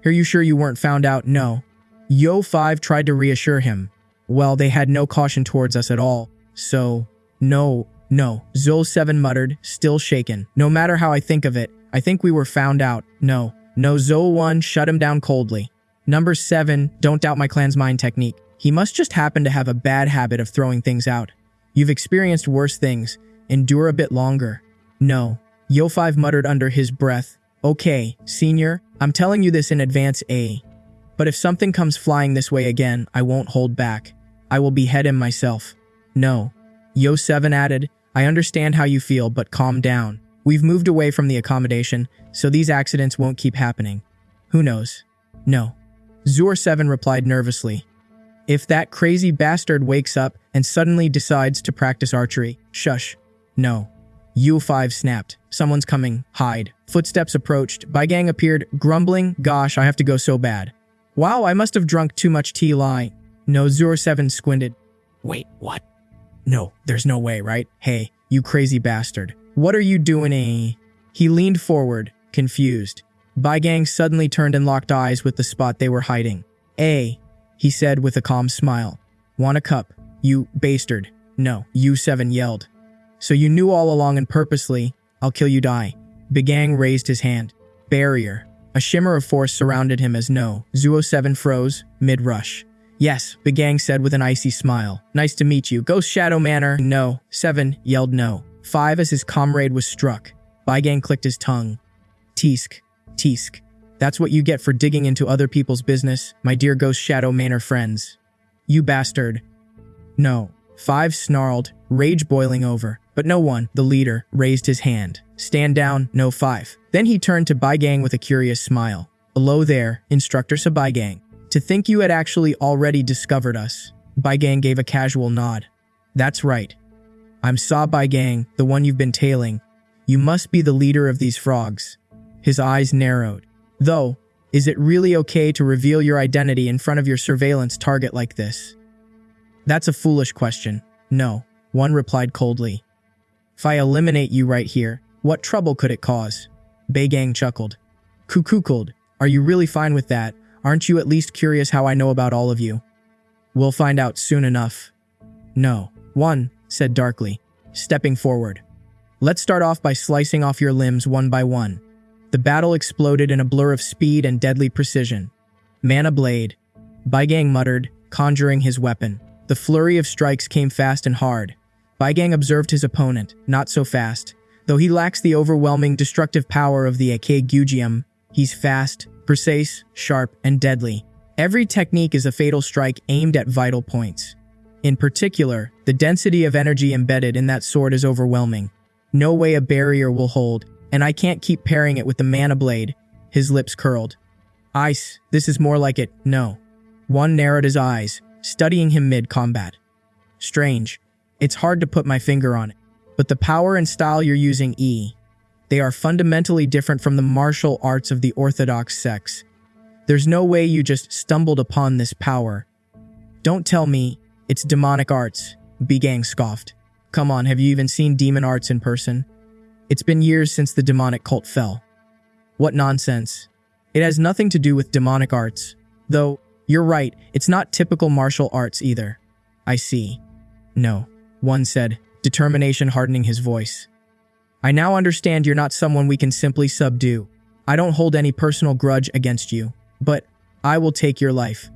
Are you sure you weren't found out? No. Yo 5 tried to reassure him. Well, they had no caution towards us at all. So, no. Zul 7 muttered, still shaken. No matter how I think of it, I think we were found out. No, Zul 1 shut him down coldly. Number 7, don't doubt my clan's mind technique. He must just happen to have a bad habit of throwing things out. You've experienced worse things. Endure a bit longer. No. Yo 5 muttered under his breath. Okay, senior, I'm telling you this in advance, But if something comes flying this way again, I won't hold back. I will behead him myself. No. Yo 7 added, I understand how you feel, but calm down. We've moved away from the accommodation, so these accidents won't keep happening. Who knows? No. Zur 7 replied nervously. If that crazy bastard wakes up and suddenly decides to practice archery, shush. No. U5 snapped. Someone's coming. Hide. Footsteps approached. Baigang appeared, grumbling, gosh, I have to go so bad. Wow, I must have drunk too much tea lie. No, Zur 7 squinted. Wait, what? No, there's no way, right? Hey, you crazy bastard. What are you doing, He leaned forward, confused. Baigang suddenly turned and locked eyes with the spot they were hiding. He said with a calm smile. Want a cup? You bastard. No, U7 yelled. So you knew all along and purposely, I'll kill you die. Baigang raised his hand. Barrier. A shimmer of force surrounded him as no. Zuo 7 froze, mid-rush. Yes, Baigang said with an icy smile. Nice to meet you. Ghost Shadow Manor. No. 7 yelled no. 5 as his comrade was struck. Baigang clicked his tongue. Tisk. That's what you get for digging into other people's business, my dear Ghost Shadow Manor friends. You bastard. No. 5 snarled, rage boiling over. But no one, the leader, raised his hand. Stand down, no 5. Then he turned to Baigang with a curious smile. Hello there, Instructor Baigang. To think you had actually already discovered us. Baigang gave a casual nod. That's right. I'm Baigang, the one you've been tailing. You must be the leader of these frogs. His eyes narrowed. Though, is it really okay to reveal your identity in front of your surveillance target like this? That's a foolish question. No, one replied coldly. If I eliminate you right here, what trouble could it cause? Baigang chuckled. Kukukled, are you really fine with that? Aren't you at least curious how I know about all of you? We'll find out soon enough. No, one said darkly, stepping forward. Let's start off by slicing off your limbs one by one. The battle exploded in a blur of speed and deadly precision. Mana blade. Baigang muttered, conjuring his weapon. The flurry of strikes came fast and hard. Baigang observed his opponent, not so fast. Though he lacks the overwhelming destructive power of the Ake Gujium, he's fast, precise, sharp, and deadly. Every technique is a fatal strike aimed at vital points. In particular, the density of energy embedded in that sword is overwhelming. No way a barrier will hold, and I can't keep pairing it with the mana blade. His lips curled. Ice, this is more like it, no. One narrowed his eyes, studying him mid-combat. Strange. It's hard to put my finger on it. But the power and style you're using, they are fundamentally different from the martial arts of the orthodox sects. There's no way you just stumbled upon this power. Don't tell me it's demonic arts, Baigang scoffed. Come on, have you even seen demon arts in person? It's been years since the demonic cult fell. What nonsense. It has nothing to do with demonic arts. Though, you're right, it's not typical martial arts either. I see. No, one said, determination hardening his voice. I now understand you're not someone we can simply subdue. I don't hold any personal grudge against you, but I will take your life.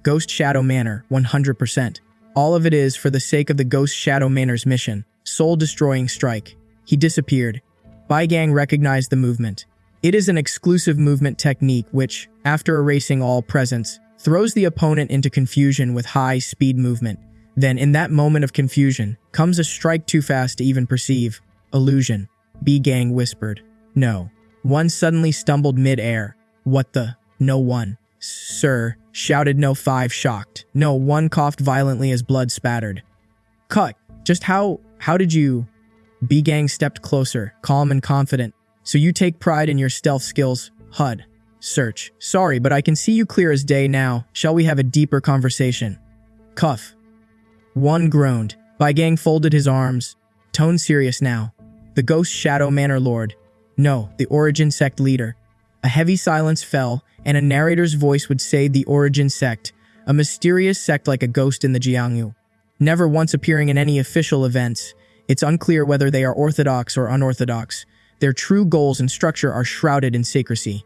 Ghost Shadow Manor, 100%. All of it is for the sake of the Ghost Shadow Manor's mission. Soul-destroying strike. He disappeared. Baigang recognized the movement. It is an exclusive movement technique which, after erasing all presence, throws the opponent into confusion with high-speed movement. Then, in that moment of confusion, comes a strike too fast to even perceive. Illusion. Baigang whispered. No. One suddenly stumbled mid-air. What the? No one. Sir, shouted No 5 shocked. No 1 coughed violently as blood spattered. Cut. Just how did you? B-Gang stepped closer, calm and confident. So you take pride in your stealth skills, HUD. Search. Sorry, but I can see you clear as day now. Shall we have a deeper conversation? Cuff. 1 groaned. B-Gang folded his arms. Tone serious now. The Ghost Shadow Manor Lord. No, the Origin Sect leader. A heavy silence fell, and a narrator's voice would say the Origin Sect, a mysterious sect like a ghost in the Jianghu. Never once appearing in any official events, it's unclear whether they are orthodox or unorthodox. Their true goals and structure are shrouded in secrecy.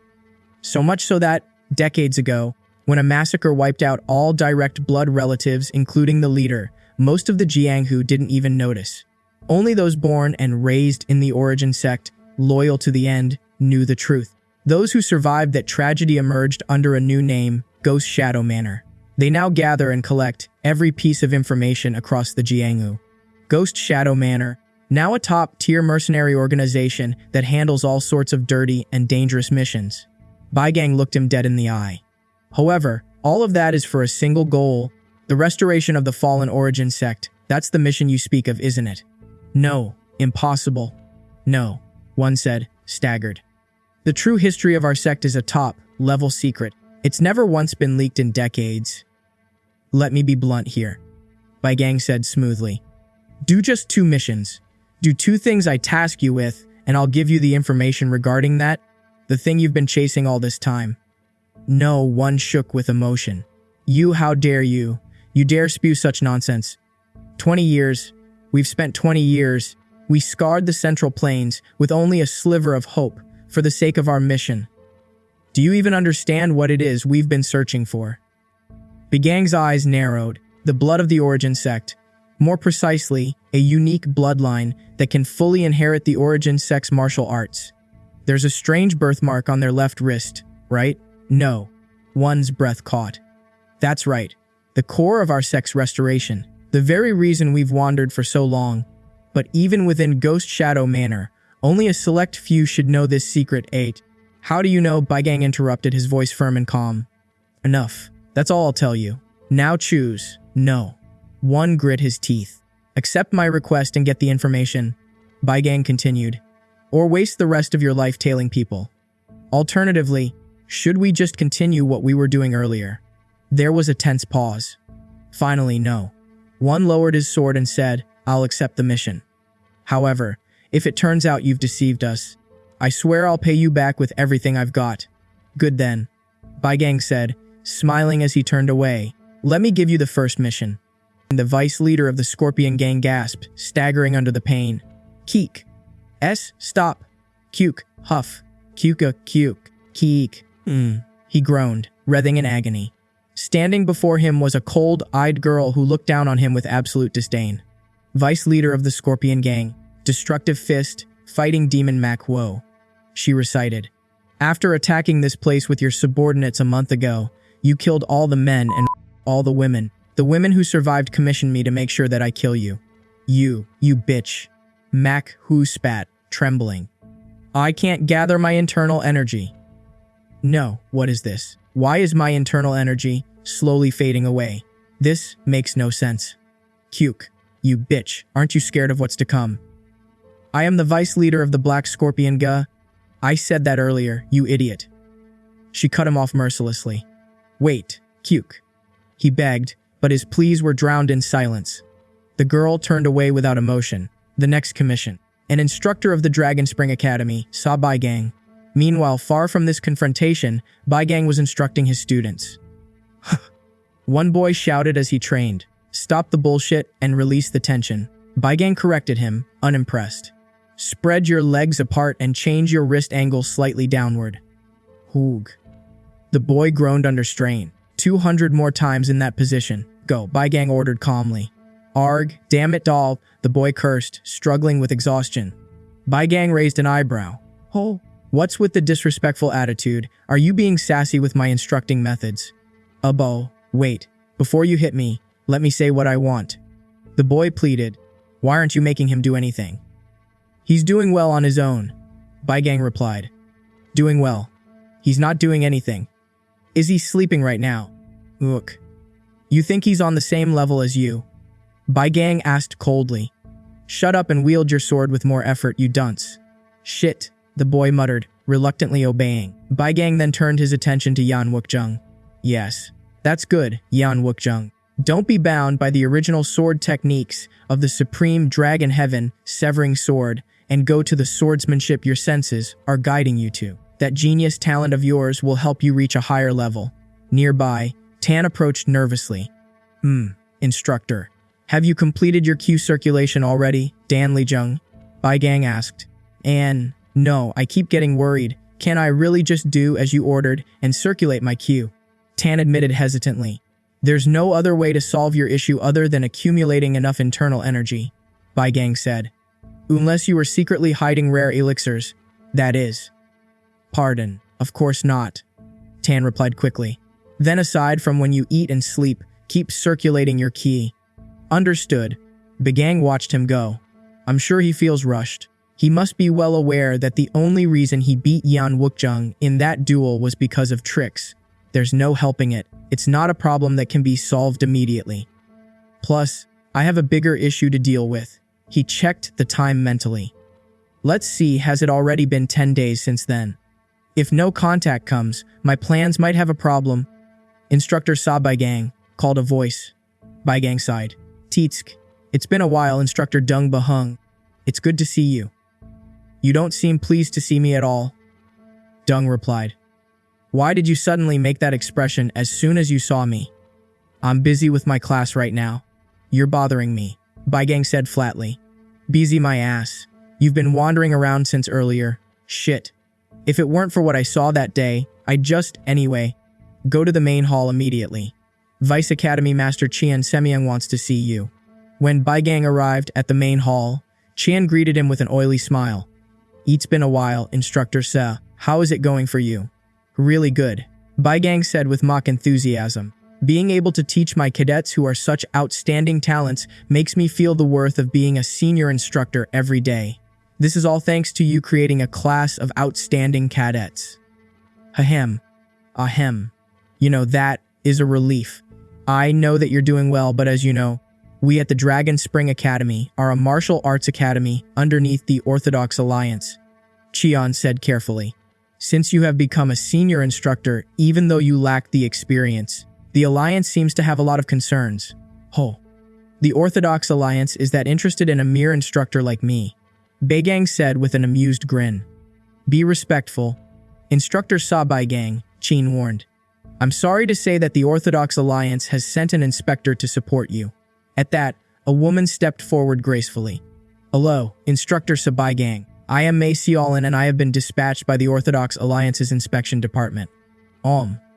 So much so that, decades ago, when a massacre wiped out all direct blood relatives, including the leader, most of the Jianghu didn't even notice. Only those born and raised in the Origin Sect, loyal to the end, knew the truth. Those who survived that tragedy emerged under a new name, Ghost Shadow Manor. They now gather and collect every piece of information across the Jianghu. Ghost Shadow Manor, now a top-tier mercenary organization that handles all sorts of dirty and dangerous missions. B-Gang looked him dead in the eye. However, all of that is for a single goal, the restoration of the fallen Origin Sect. That's the mission you speak of, isn't it? No, impossible. No, one said, staggered. The true history of our sect is a top-level secret. It's never once been leaked in decades. Let me be blunt here, B-Gang said smoothly. Do just 2 missions. Do 2 things I task you with, and I'll give you the information regarding that, the thing you've been chasing all this time. No, one shook with emotion. You, how dare you? You dare spew such nonsense. 20 years. We've spent 20 years. We scarred the Central Plains with only a sliver of hope for the sake of our mission. Do you even understand what it is we've been searching for? B-Gang's eyes narrowed. The blood of the Origin Sect. More precisely, a unique bloodline that can fully inherit the Origin Sect's martial arts. There's a strange birthmark on their left wrist, right? No. One's breath caught. That's right. The core of our sect's restoration. The very reason we've wandered for so long. But even within Ghost Shadow Manor, only a select few should know this secret. 8. How do you know? B-Gang interrupted, his voice firm and calm. Enough. That's all I'll tell you. Now choose. No. One grit his teeth. Accept my request and get the information. B-Gang continued. Or waste the rest of your life tailing people. Alternatively, should we just continue what we were doing earlier? There was a tense pause. Finally, no. One lowered his sword and said, I'll accept the mission. However, if it turns out you've deceived us, I swear I'll pay you back with everything I've got. Good then. B-Gang said, smiling as he turned away. Let me give you the first mission. The vice leader of the Scorpion Gang gasped, staggering under the pain. Keek. Stop. Cuke. Huff. Cuka. Cuke. Keek. He groaned, writhing in agony. Standing before him was a cold-eyed girl who looked down on him with absolute disdain. Vice leader of the Scorpion Gang, destructive fist, fighting demon Mac Wo. She recited, after attacking this place with your subordinates a month ago, you killed all the men and all the women. The women who survived commissioned me to make sure that I kill you. You bitch. Mac Hu spat, trembling. I can't gather my internal energy. No, what is this? Why is my internal energy slowly fading away? This makes no sense. Cuke, you bitch, aren't you scared of what's to come? I am the vice leader of the Black Scorpion Ga. I said that earlier, you idiot. She cut him off mercilessly. Wait, Cuke. He begged, but his pleas were drowned in silence. The girl turned away without emotion. The next commission. An instructor of the Dragon Spring Academy saw B-Gang. Meanwhile, far from this confrontation, B-Gang was instructing his students. One boy shouted as he trained, stop the bullshit and release the tension. B-Gang corrected him, unimpressed. Spread your legs apart and change your wrist angle slightly downward. Hoog. The boy groaned under strain. 200 more times in that position. Go, B-Gang ordered calmly. Arg, damn it doll, the boy cursed, struggling with exhaustion. B-Gang raised an eyebrow. Oh, what's with the disrespectful attitude? Are you being sassy with my instructing methods? Abo, wait, before you hit me, let me say what I want. The boy pleaded. Why aren't you making him do anything? He's doing well on his own, B-Gang replied. Doing well. He's not doing anything. Is he sleeping right now? Look. You think he's on the same level as you? Bai Gang asked coldly. Shut up and wield your sword with more effort, you dunce. Shit, the boy muttered, reluctantly obeying. Bai Gang then turned his attention to Yan Wukjung. Yes, that's good, Yan Wukjung. Don't be bound by the original sword techniques of the supreme dragon heaven severing sword and go to the swordsmanship your senses are guiding you to. That genius talent of yours will help you reach a higher level. Nearby, Tan approached nervously. Instructor. Have you completed your Q circulation already? Dan Lijung? Bai Gang asked. No, I keep getting worried. Can I really just do as you ordered and circulate my Q? Tan admitted hesitantly. There's no other way to solve your issue other than accumulating enough internal energy, Bai Gang said. Unless you were secretly hiding rare elixirs, that is. Pardon, of course not, Tan replied quickly. Then aside from when you eat and sleep, keep circulating your Qi. Understood. Bai Gang watched him go. I'm sure he feels rushed. He must be well aware that the only reason he beat Yan Wukjung in that duel was because of tricks. There's no helping it. It's not a problem that can be solved immediately. Plus, I have a bigger issue to deal with. He checked the time mentally. Let's see, has it already been 10 days since then? If no contact comes, my plans might have a problem. Instructor saw Bai Gang, called a voice. Bai Gang sighed. Teetsk. It's been a while, Instructor Dung Bahung. It's good to see you. You don't seem pleased to see me at all. Dung replied. Why did you suddenly make that expression as soon as you saw me? I'm busy with my class right now. You're bothering me, Bai Gang said flatly. Busy my ass. You've been wandering around since earlier. Shit. If it weren't for what I saw that day, I'd just, anyway, go to the main hall immediately. Vice Academy Master Qian Semyang wants to see you. When Bai Gang arrived at the main hall, Qian greeted him with an oily smile. It's been a while, Instructor Se. How is it going for you? Really good, Bai Gang said with mock enthusiasm. Being able to teach my cadets who are such outstanding talents makes me feel the worth of being a senior instructor every day. This is all thanks to you creating a class of outstanding cadets. Ahem. Ahem. You know, that is a relief. I know that you're doing well, but as you know, we at the Dragon Spring Academy are a martial arts academy underneath the Orthodox Alliance, Qian said carefully. Since you have become a senior instructor, even though you lack the experience, the Alliance seems to have a lot of concerns. The Orthodox Alliance is that interested in a mere instructor like me, Bai Gang said with an amused grin. Be respectful. Instructor Sa Bai Gang, Qin warned. I'm sorry to say that the Orthodox Alliance has sent an inspector to support you. At that, a woman stepped forward gracefully. Hello, Instructor Sa Bai Gang. I am Mei Xiaolin and I have been dispatched by the Orthodox Alliance's inspection department.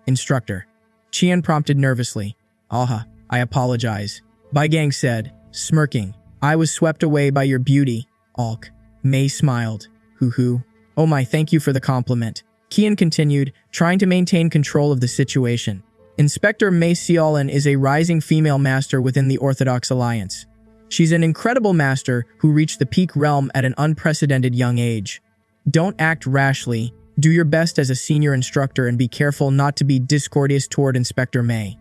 Instructor. Qian prompted nervously. I apologize. Bai Gang said, smirking. I was swept away by your beauty, Alk. Mei smiled. Hoo-hoo. Oh my, thank you for the compliment. Qian continued, trying to maintain control of the situation. Inspector Mei Xiaolin is a rising female master within the Orthodox Alliance. She's an incredible master who reached the peak realm at an unprecedented young age. Don't act rashly. Do your best as a senior instructor and be careful not to be discourteous toward Inspector Mei.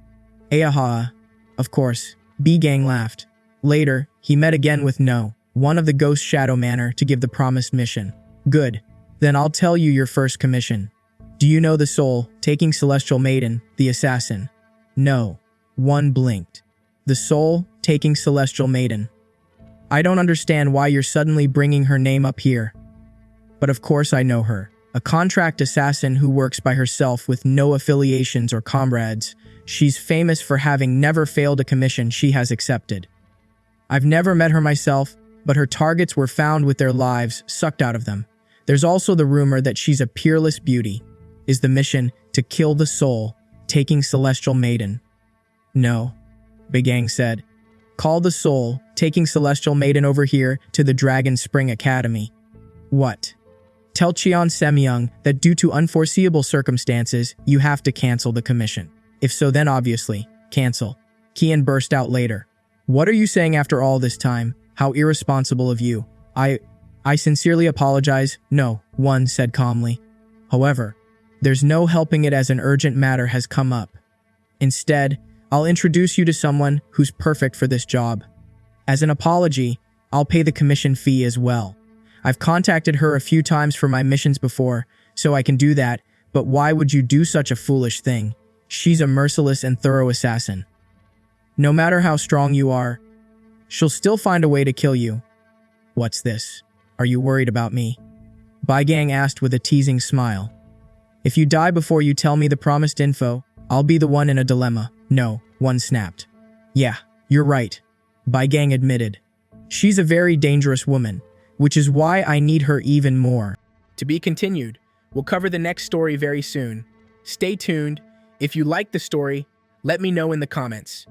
Ayaha. Of course. Bai Gang laughed. Later, he met again with No, one of the Ghost Shadow Manor, to give the promised mission. Good. Then I'll tell you your first commission. Do you know the soul, taking Celestial Maiden, the assassin? No. One blinked. The soul, taking Celestial Maiden. I don't understand why you're suddenly bringing her name up here. But of course I know her. A contract assassin who works by herself with no affiliations or comrades. She's famous for having never failed a commission she has accepted. I've never met her myself, but her targets were found with their lives sucked out of them. There's also the rumor that she's a peerless beauty. Is the mission to kill the soul, taking Celestial Maiden? No, Bai Gang said. Call the soul, taking Celestial Maiden over here to the Dragon Spring Academy. What? Tell Qian Semyang that due to unforeseeable circumstances, you have to cancel the commission. If so, then obviously, cancel. Qian burst out later. What are you saying after all this time? How irresponsible of you. I sincerely apologize. No, one said calmly. However, There's no helping it as an urgent matter has come up. Instead, I'll introduce you to someone who's perfect for this job. As an apology, I'll pay the commission fee as well. I've contacted her a few times for my missions before, so I can do that, but why would you do such a foolish thing? She's a merciless and thorough assassin. No matter how strong you are, she'll still find a way to kill you. What's this? Are you worried about me? Bai Gang asked with a teasing smile. If you die before you tell me the promised info, I'll be the one in a dilemma. No, one snapped. Yeah, you're right, Bai Gang admitted. She's a very dangerous woman, which is why I need her even more. To be continued. We'll cover the next story very soon. Stay tuned. If you like the story, let me know in the comments.